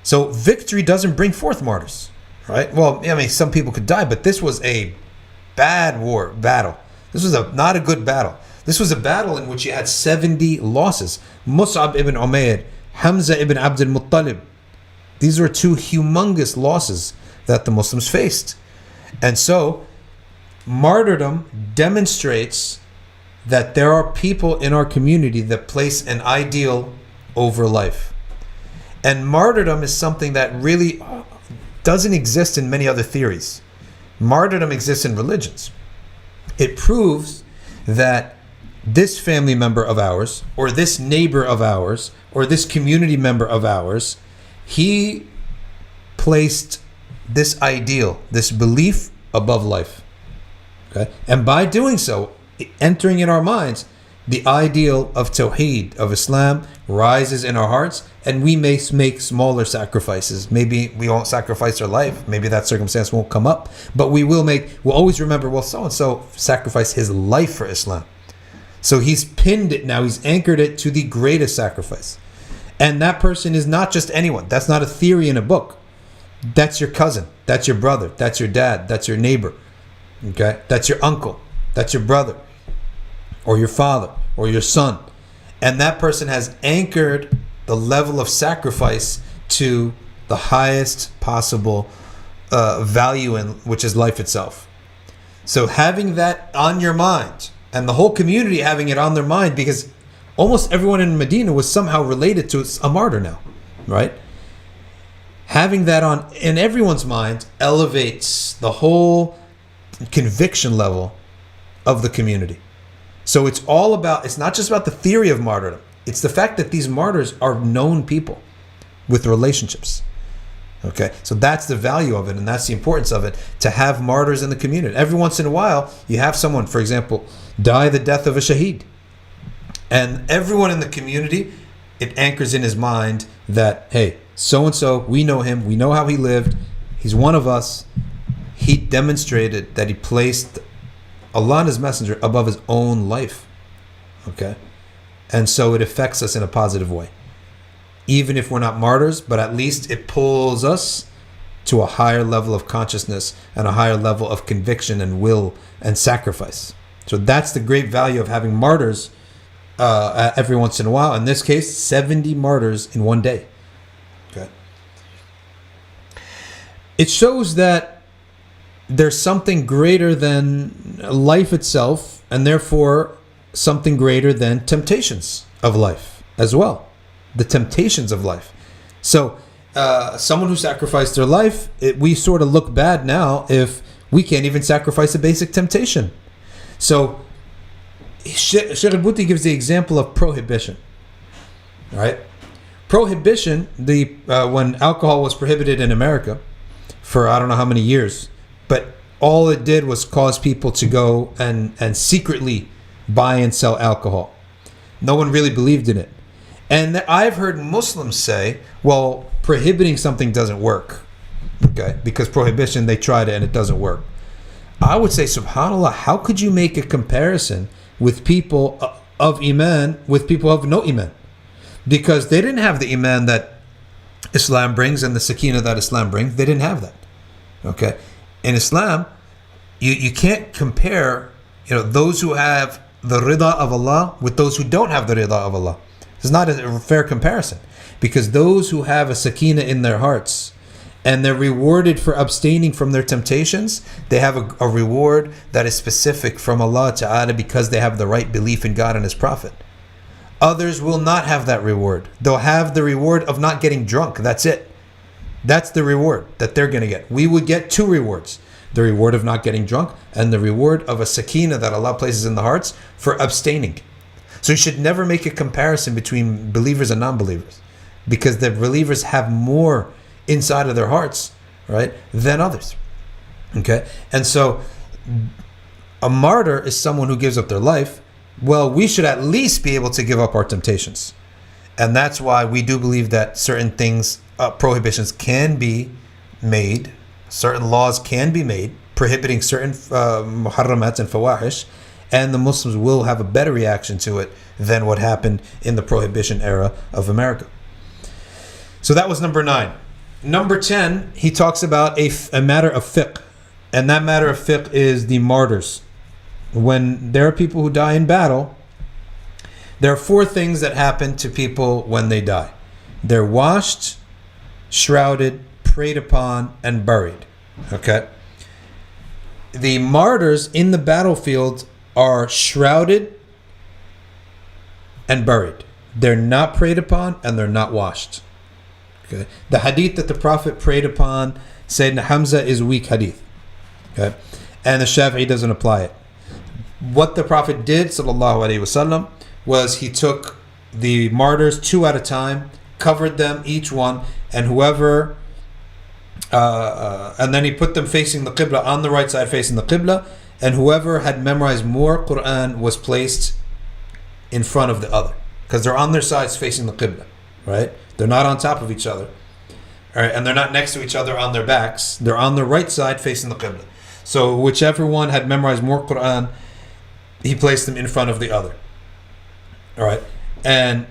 So victory doesn't bring forth martyrs, right? Well, I mean, some people could die, but this was a bad battle. This was not a good battle. This was a battle in which you had 70 losses. Mus'ab ibn Umair, Hamza ibn Abd al-Muttalib. These were 2 humongous losses that the Muslims faced. And so, martyrdom demonstrates that there are people in our community that place an ideal over life. And martyrdom is something that really doesn't exist in many other theories. Martyrdom exists in religions. It proves that this family member of ours, or this neighbor of ours, or this community member of ours, he placed this ideal, this belief above life. Okay? And by doing so, entering in our minds, the ideal of Tawheed, of Islam, rises in our hearts, and we may make smaller sacrifices. Maybe we won't sacrifice our life. Maybe that circumstance won't come up. But we'll always remember, well, so-and-so sacrificed his life for Islam. So he's pinned it now. He's anchored it to the greatest sacrifice. And that person is not just anyone. That's not a theory in a book. That's your cousin. That's your brother. That's your dad. That's your neighbor. Okay? That's your uncle. That's your brother. Or your father. Or your son. And that person has anchored the level of sacrifice to the highest possible value, which is life itself. So having that on your mind, and the whole community having it on their mind, because almost everyone in Medina was somehow related to a martyr now, right? Having that on in everyone's mind elevates the whole conviction level of the community. So it's not just about the theory of martyrdom. It's the fact that these martyrs are known people with relationships. Okay, so that's the value of it, and that's the importance of it, to have martyrs in the community. Every once in a while, you have someone, for example, die the death of a shaheed. And everyone in the community, it anchors in his mind that, hey, so-and-so, we know him, we know how he lived, he's one of us. He demonstrated that he placed Allah and His Messenger above his own life. Okay? And so it affects us in a positive way. Even if we're not martyrs, but at least it pulls us to a higher level of consciousness and a higher level of conviction and will and sacrifice. So that's the great value of having martyrs every once in a while. In this case, 70 martyrs in one day. Okay. It shows that there's something greater than life itself, and therefore something greater than temptations of life as well. The temptations of life. So someone who sacrificed their life, we sort of look bad now if we can't even sacrifice a basic temptation. So Sheikh al-Buti gives the example of prohibition. Right? Prohibition, when alcohol was prohibited in America for I don't know how many years, but all it did was cause people to go and secretly buy and sell alcohol. No one really believed in it. And I've heard Muslims say, well, prohibiting something doesn't work. Okay? Because prohibition, they tried it and it doesn't work. I would say, subhanAllah, how could you make a comparison with people of Iman with people of no Iman? Because they didn't have the Iman that Islam brings and the Sakina that Islam brings. They didn't have that. Okay? In Islam, you can't compare those who have the rida of Allah with those who don't have the rida of Allah. It's not a fair comparison, because those who have a sakina in their hearts and they're rewarded for abstaining from their temptations, they have a reward that is specific from Allah Ta'ala because they have the right belief in God and His Prophet. Others will not have that reward. They'll have the reward of not getting drunk. That's it. That's the reward that they're going to get. We would get two rewards: the reward of not getting drunk and the reward of a sakina that Allah places in the hearts for abstaining. So you should never make a comparison between believers and non-believers, because the believers have more inside of their hearts, right, than others. Okay? And so a martyr is someone who gives up their life. Well, we should at least be able to give up our temptations. And that's why we do believe that certain things, prohibitions can be made, certain laws can be made, prohibiting certain muharramat and fawahish, and the Muslims will have a better reaction to it than what happened in the prohibition era of America. So that was number 9. Number 10, he talks about a matter of fiqh. And that matter of fiqh is the martyrs. When there are people who die in battle, there are 4 things that happen to people when they die. They're washed, shrouded, prayed upon, and buried. Okay? The martyrs in the battlefield are shrouded and buried. They're not prayed upon and they're not washed. Okay. The hadith that the Prophet prayed upon Sayyidina Hamza is weak hadith. Okay. And the Shafi'i doesn't apply it. What the Prophet did, sallallahu alaihi wasallam, was he took the martyrs 2 at a time, covered them each one, and whoever and then he put them facing the Qibla, on the right side facing the Qibla, and whoever had memorized more Quran was placed in front of the other, because they're on their sides facing the Qibla, right? They're not on top of each other, all right, and they're not next to each other on their backs. They're on the right side facing the Qibla. So whichever one had memorized more Quran, he placed them in front of the other, all right, and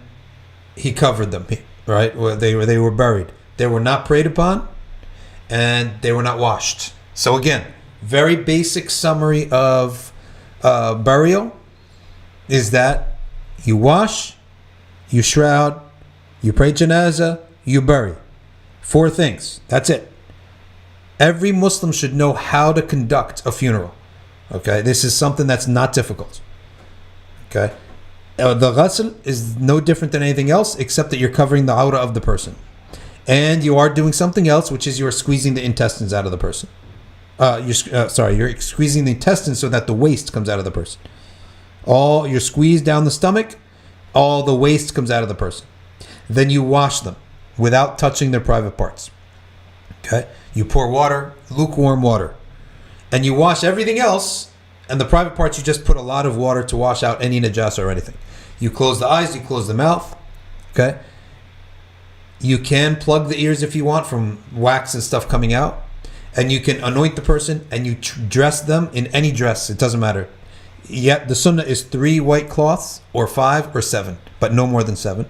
he covered them, right? They were buried. They were not prayed upon, and they were not washed. So again, very basic summary of burial is that you wash, you shroud, you pray janazah, you bury. 4 things. That's it. Every Muslim should know how to conduct a funeral. Okay, this is something that's not difficult. Okay, the ghusl is no different than anything else, except that you're covering the awrah of the person, and you are doing something else, which is you're squeezing the intestines out of the person. You're squeezing the intestines so that the waste comes out of the person. You're squeezed down the stomach, all the waste comes out of the person. Then you wash them without touching their private parts. Okay, you pour water, lukewarm water, and you wash everything else, and the private parts you just put a lot of water to wash out any najasa or anything. You close the eyes, you close the mouth. Okay, you can plug the ears if you want from wax and stuff coming out, and you can anoint the person, and you dress them in any dress. It doesn't matter. Yet the sunnah is 3 white cloths, or 5 or 7, but no more than 7.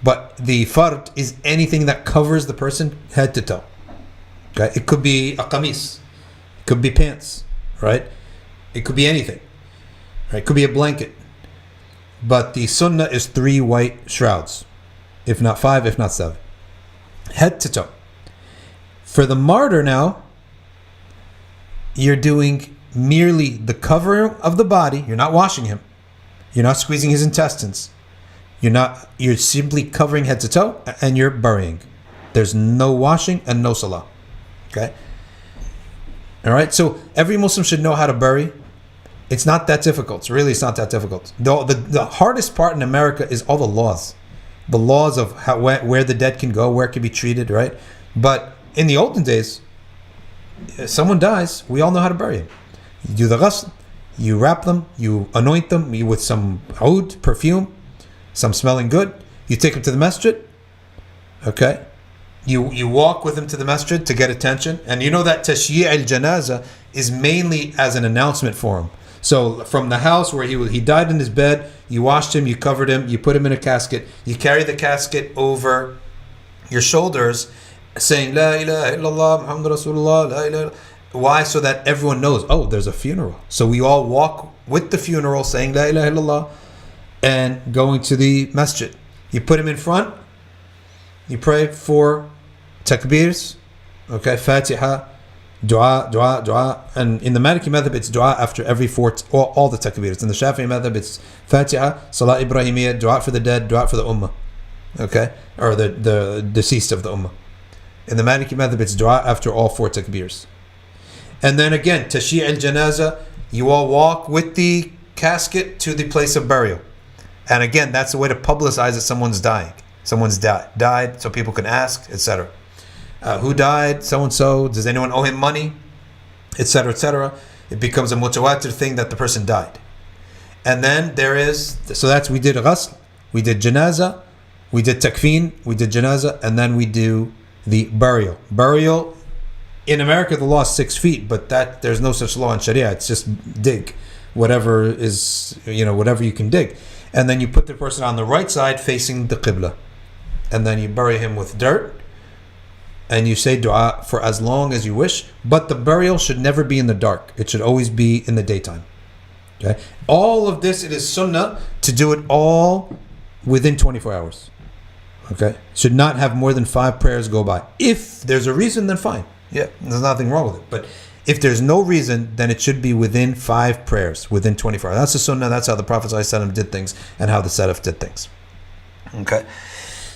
But the fard is anything that covers the person head to toe. Okay, it could be a qamis, it could be pants, right? It could be anything. Right? Could be a blanket. But the sunnah is 3 white shrouds. If not 5, if not 7. Head to toe. For the martyr now, you're doing merely the covering of the body. You're not washing him. You're not squeezing his intestines. You're simply covering head to toe, and you're burying. There's no washing and no salah. Okay? All right? So every Muslim should know how to bury. It's not that difficult. Really, it's not that difficult. The hardest part in America is all the laws. The laws of where the dead can go, where it can be treated, right? But in the olden days, if someone dies, we all know how to bury him. You do the ghusl, you wrap them, you anoint them with some oud, perfume, some smelling good. You take them to the masjid, okay? You walk with him to the masjid to get attention. And you know that tashyi' al-janaza is mainly as an announcement for him. So from the house where he died in his bed, you washed him, you covered him, you put him in a casket, you carry the casket over your shoulders, saying La ilaha illallah Muhammad Rasulullah, la ilaha. Why? So that everyone knows, oh, there's a funeral. So we all walk with the funeral saying La ilaha illallah and going to the masjid. You put him in front, you pray for takbirs, okay, Fatiha, dua, and in the Maliki madhab it's dua after every all the takbirs. In the Shafi'i madhab it's Fatiha, Salah Ibrahimiyya, dua for the dead, dua for the ummah, okay, or the deceased of the ummah. In the Maliki madhab it's dua after all 4 takbirs. And then again, tashyi' al-janaza, you all walk with the casket to the place of burial. And again, that's the way to publicize that someone's dying. Someone's died, so people can ask, etc. Who died? So-and-so. Does anyone owe him money? Etc., etc. It becomes a mutawatir thing that the person died. And then we did ghusl, we did janaza, we did takfeen, we did janaza, and then we do the burial. Burial, in America the law is 6 feet, but there's no such law in Sharia. It's just dig whatever you can dig. And then you put the person on the right side facing the Qibla. And then you bury him with dirt. And you say dua for as long as you wish. But the burial should never be in the dark. It should always be in the daytime. Okay? All of this, it is sunnah to do it all within 24 hours. Okay? Should not have more than 5 prayers go by. If there's a reason, then fine. Yeah, there's nothing wrong with it. But if there's no reason, then it should be within 5 prayers, within 24 hours. That's the sunnah. That's how the Prophet 'ﷺ did things and how the Salaf did things. Okay.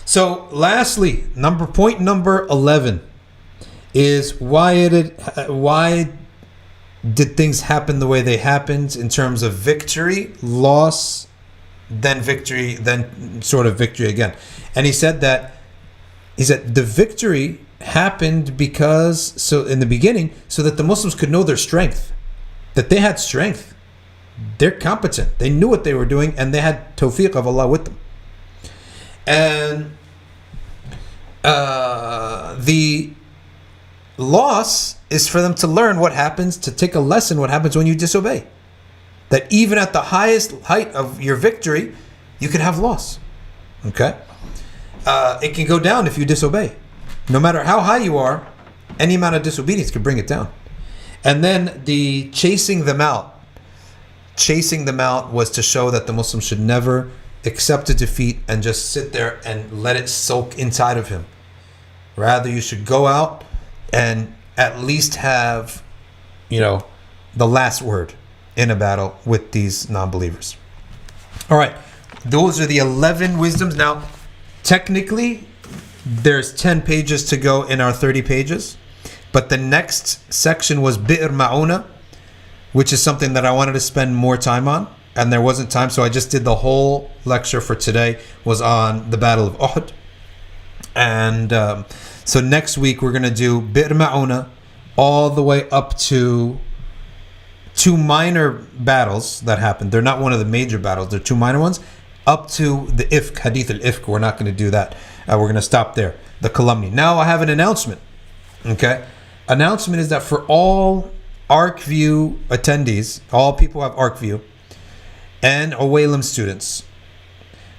So lastly, point number 11 is why did things happen the way they happened in terms of victory, loss, then victory, then sort of victory again. And he said the victory happened in the beginning, so that the Muslims could know their strength, that they had strength, they're competent, they knew what they were doing, and they had tawfiq of Allah with them. And the loss is for them to learn what happens, to take a lesson what happens when you disobey. That even at the highest height of your victory, you can have loss. Okay? It can go down if you disobey. No matter how high you are, any amount of disobedience can bring it down. And then the chasing them out was to show that the Muslim should never accept a defeat and just sit there and let it soak inside of him. Rather, you should go out and at least have, the last word in a battle with these non-believers. All right, those are the 11 wisdoms. Now, technically, there's 10 pages to go in our 30 pages, but the next section was Bi'r Ma'una, which is something that I wanted to spend more time on, and there wasn't time, so I just did the whole lecture for today was on the Battle of Uhud. And so next week we're going to do Bi'r Ma'una all the way up to 2 minor battles that happened. They're not one of the major battles, they're 2 minor ones, up to the Ifk, Hadith al-Ifk. We're not going to do that. We're going to stop there, the calumny. Now I have an announcement. Okay? Announcement is that for all ArcView attendees, all people who have ArcView, and Uwaylum students,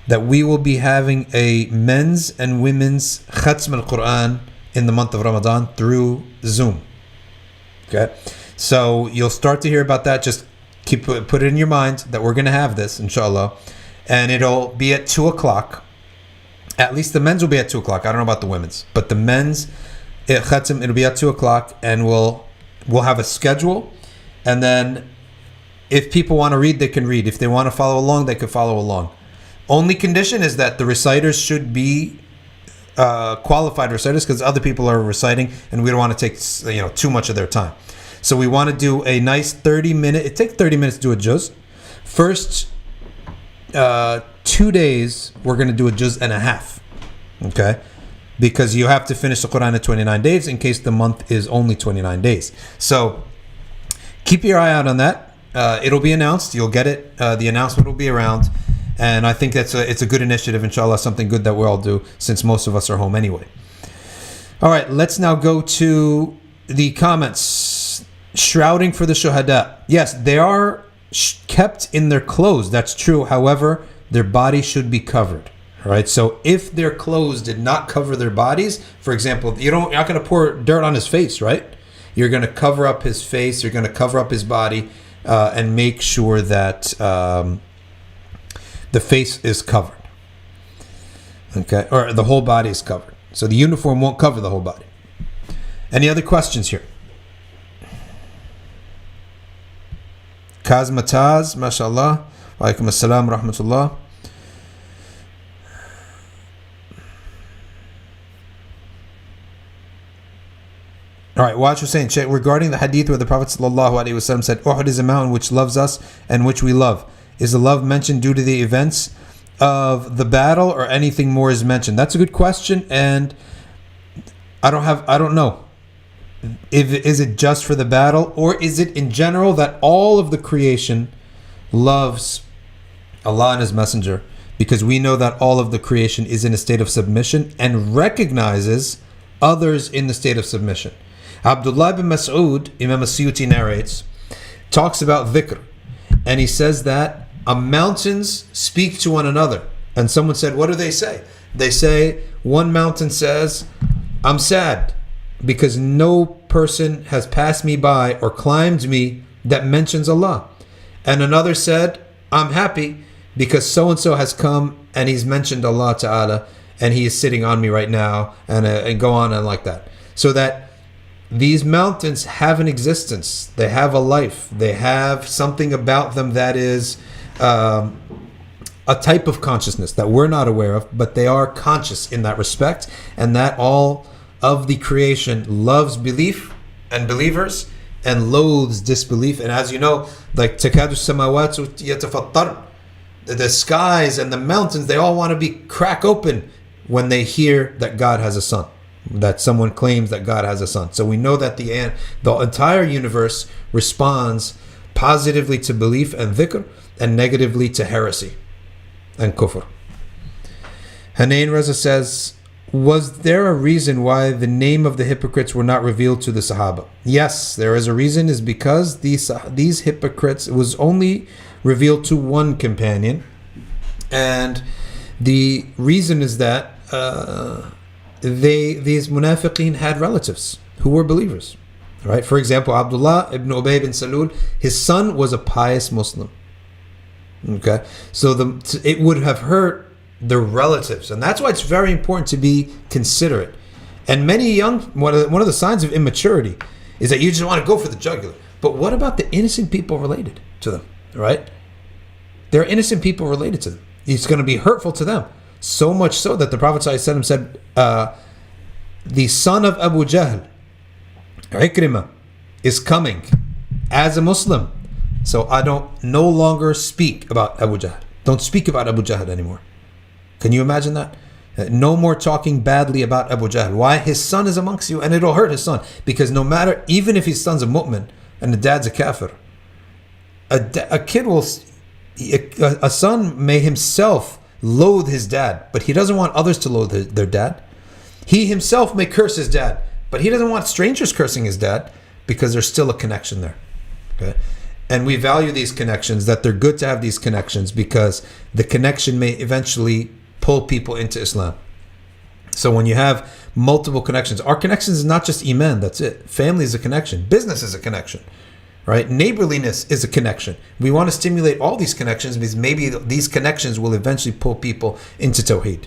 that we will be having a men's and women's Khatm al-Quran in the month of Ramadan through Zoom. Okay? So you'll start to hear about that. Just Put it in your mind that we're going to have this, inshallah, and it'll be at 2:00. At least the men's will be at 2:00. I don't know about the women's, but the men's it'll be at 2:00, and we'll have a schedule, and then if people want to read, they can read. If they want to follow along, they can follow along. Only condition is that the reciters should be qualified reciters, because other people are reciting, and we don't want to take too much of their time. So we want to do a nice 30-minute. It takes 30 minutes to do a juz. First 2 days, we're going to do a juz and a half. Okay? Because you have to finish the Quran in 29 days in case the month is only 29 days. So keep your eye out on that. It'll be announced. You'll get it. The announcement will be around. And I think it's a good initiative, inshallah, something good that we'll all do since most of us are home anyway. All right, let's now go to the comments. Shrouding for the shuhada. Yes, they are kept in their clothes. That's true. However, their body should be covered. All right. So if their clothes did not cover their bodies, for example, you're not going to pour dirt on his face, right? You're going to cover up his face. You're going to cover up his body and make sure that the face is covered. Okay. Or the whole body is covered. So the uniform won't cover the whole body. Any other questions here? Kazmataz, mashallah. Wa alaikum assalam, rahmatullah. All right, watch Hussein. Regarding the hadith where the Prophet ﷺ said, Uhud is a mountain which loves us and which we love. Is the love mentioned due to the events of the battle, or anything more is mentioned? That's a good question, and I don't know. Is it just for the battle, or is it in general that all of the creation loves Allah and His Messenger? Because we know that all of the creation is in a state of submission and recognizes others in the state of submission. Abdullah bin Mas'ud, Imam As-Suyuti narrates, talks about dhikr, and he says that mountains speak to one another. And someone said, what do they say? They say, one mountain says, I'm sad because no person has passed me by or climbed me that mentions Allah. And another said, I'm happy because so-and-so has come and he's mentioned Allah Ta'ala and he is sitting on me right now, and go on and like that. So that these mountains have an existence. They have a life. They have something about them that is a type of consciousness that we're not aware of, but they are conscious in that respect, and that all of the creation loves belief and believers and loathes disbelief. And as you know, like takadu samawatu yatafattar, the skies and the mountains, they all want to be crack open when they hear that God has a son, that someone claims that God has a son. So we know that the entire universe responds positively to belief and dhikr, and negatively to heresy and kufr. Hanain Reza says, was there a reason why the name of the hypocrites were not revealed to the Sahaba? Yes, there is a reason, is because these hypocrites, it was only revealed to one companion, and the reason is that these munafiqeen had relatives who were believers, right? For example, Abdullah ibn Ubay bin Salul, his son was a pious Muslim. Okay, so it would have hurt the relatives, and that's why it's very important to be considerate. And many one of the signs of immaturity is that you just want to go for the jugular. But what about the innocent people related to them, right? There are innocent people related to them. It's going to be hurtful to them. So much so that the Prophet ﷺ said, the son of Abu Jahl, Ikrimah, is coming as a Muslim. So I don't no longer speak about Abu Jahl. Don't speak about Abu Jahl anymore. Can you imagine that? No more talking badly about Abu Jahl. Why? His son is amongst you, and it'll hurt his son. Because no matter, even if his son's a mu'min and the dad's a kafir, a kid will, a son may himself loathe his dad, but he doesn't want others to loathe their dad. He himself may curse his dad, but he doesn't want strangers cursing his dad, because there's still a connection there. Okay? And we value these connections, that they're good to have these connections, because the connection may eventually pull people into Islam. So when you have multiple connections, our connections is not just iman, that's it. Family is a connection. Business is a connection, right? Neighborliness is a connection. We want to stimulate all these connections because maybe these connections will eventually pull people into Tawheed.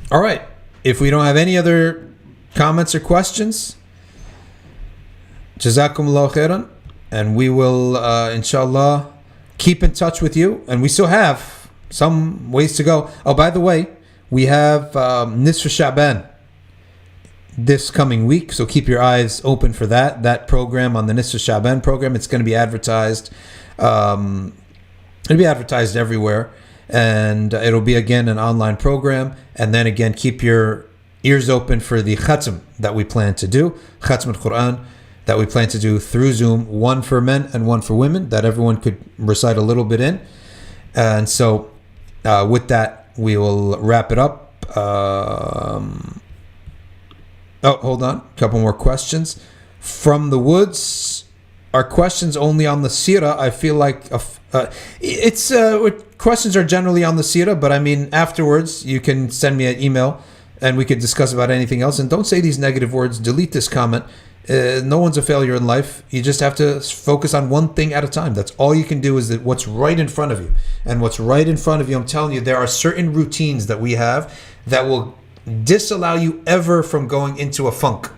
All right. If we don't have any other comments or questions, Jazakumullah khairan, and we will, inshallah, keep in touch with you. And we still have some ways to go. Oh, by the way, we have Nisf Sha'ban this coming week, so keep your eyes open for that program on the Nisf Sha'ban program. It's going to be advertised. It'll be advertised everywhere, and it'll be again an online program. And then again, keep your ears open for the khatm that we plan to do, khatm al-Quran, that we plan to do through Zoom, one for men and one for women, that everyone could recite a little bit in. And so with that, we will wrap it up. Hold on. A couple more questions. From the Woods, are questions only on the seerah? I feel like questions are generally on the seerah, but I mean, afterwards, you can send me an email and we could discuss about anything else. And don't say these negative words. Delete this comment. No one's a failure in life. You just have to focus on one thing at a time. That's all you can do, is that what's right in front of you. And what's right in front of you, I'm telling you, there are certain routines that we have that will disallow you ever from going into a funk.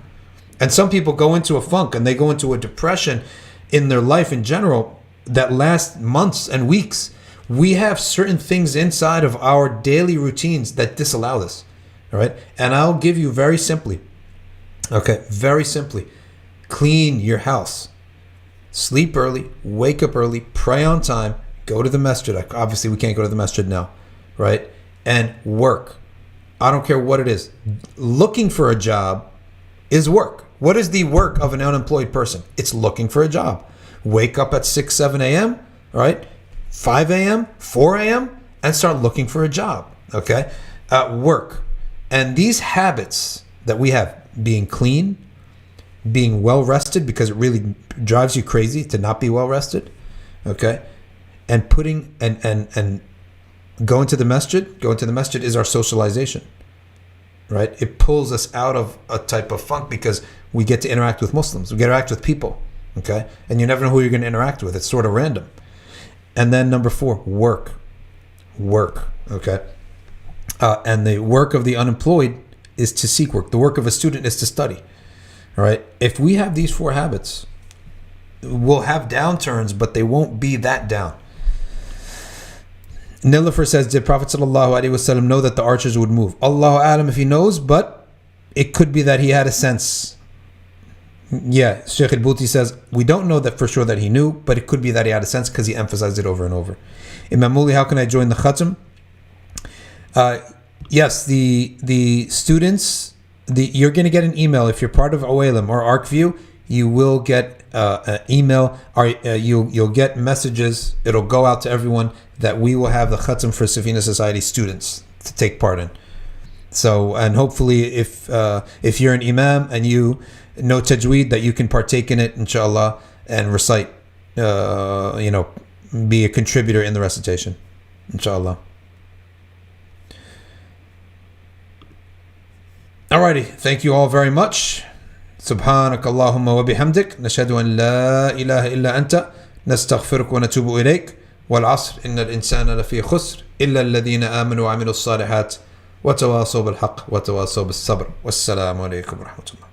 And some people go into a funk and they go into a depression in their life in general that lasts months and weeks. We have certain things inside of our daily routines that disallow this. All right. And I'll give you very simply. Okay. Very simply. Clean your house. Sleep early. Wake up early. Pray on time. Go to the masjid. Obviously, we can't go to the masjid now. Right. And work. I don't care what it is. Looking for a job is work. What is the work of an unemployed person? It's looking for a job. Wake up at 6, 7 a.m., right? 5 a.m., 4 a.m., and start looking for a job, okay? Work. And these habits that we have, being clean, being well-rested, because it really drives you crazy to not be well-rested, okay? And putting, and going to the masjid is our socialization, right? It pulls us out of a type of funk because we get to interact with Muslims. We get to interact with people, okay? And you never know who you're going to interact with. It's sort of random. And then number 4, work, okay? And the work of the unemployed is to seek work. The work of a student is to study, all right? If we have these 4 habits, we'll have downturns, but they won't be that down. Nilofer says, did Prophet ﷺ know that the archers would move? Allahu Alam if he knows, but it could be that he had a sense. Yeah, Sheikh al-Buti says, we don't know that for sure that he knew, but it could be that he had a sense because he emphasized it over and over. Imam Muli, how can I join the khatm? Yes, the students, you're going to get an email. If you're part of Uwaylum or ArcView, you will get an email, or you'll get messages. It'll go out to everyone that we will have the khatm for Safina Society students to take part in. So, and hopefully if you're an imam and you know tajweed, that you can partake in it, inshallah, and recite, be a contributor in the recitation, inshallah. Alrighty, thank you all very much. سبحانك اللهم وبحمدك نشهد أن لا إله إلا أنت نستغفرك ونتوب إليك والعصر إن الإنسان لفي خسر إلا الذين آمنوا وعملوا الصالحات وتواصوا بالحق وتواصوا بالصبر والسلام عليكم ورحمة الله.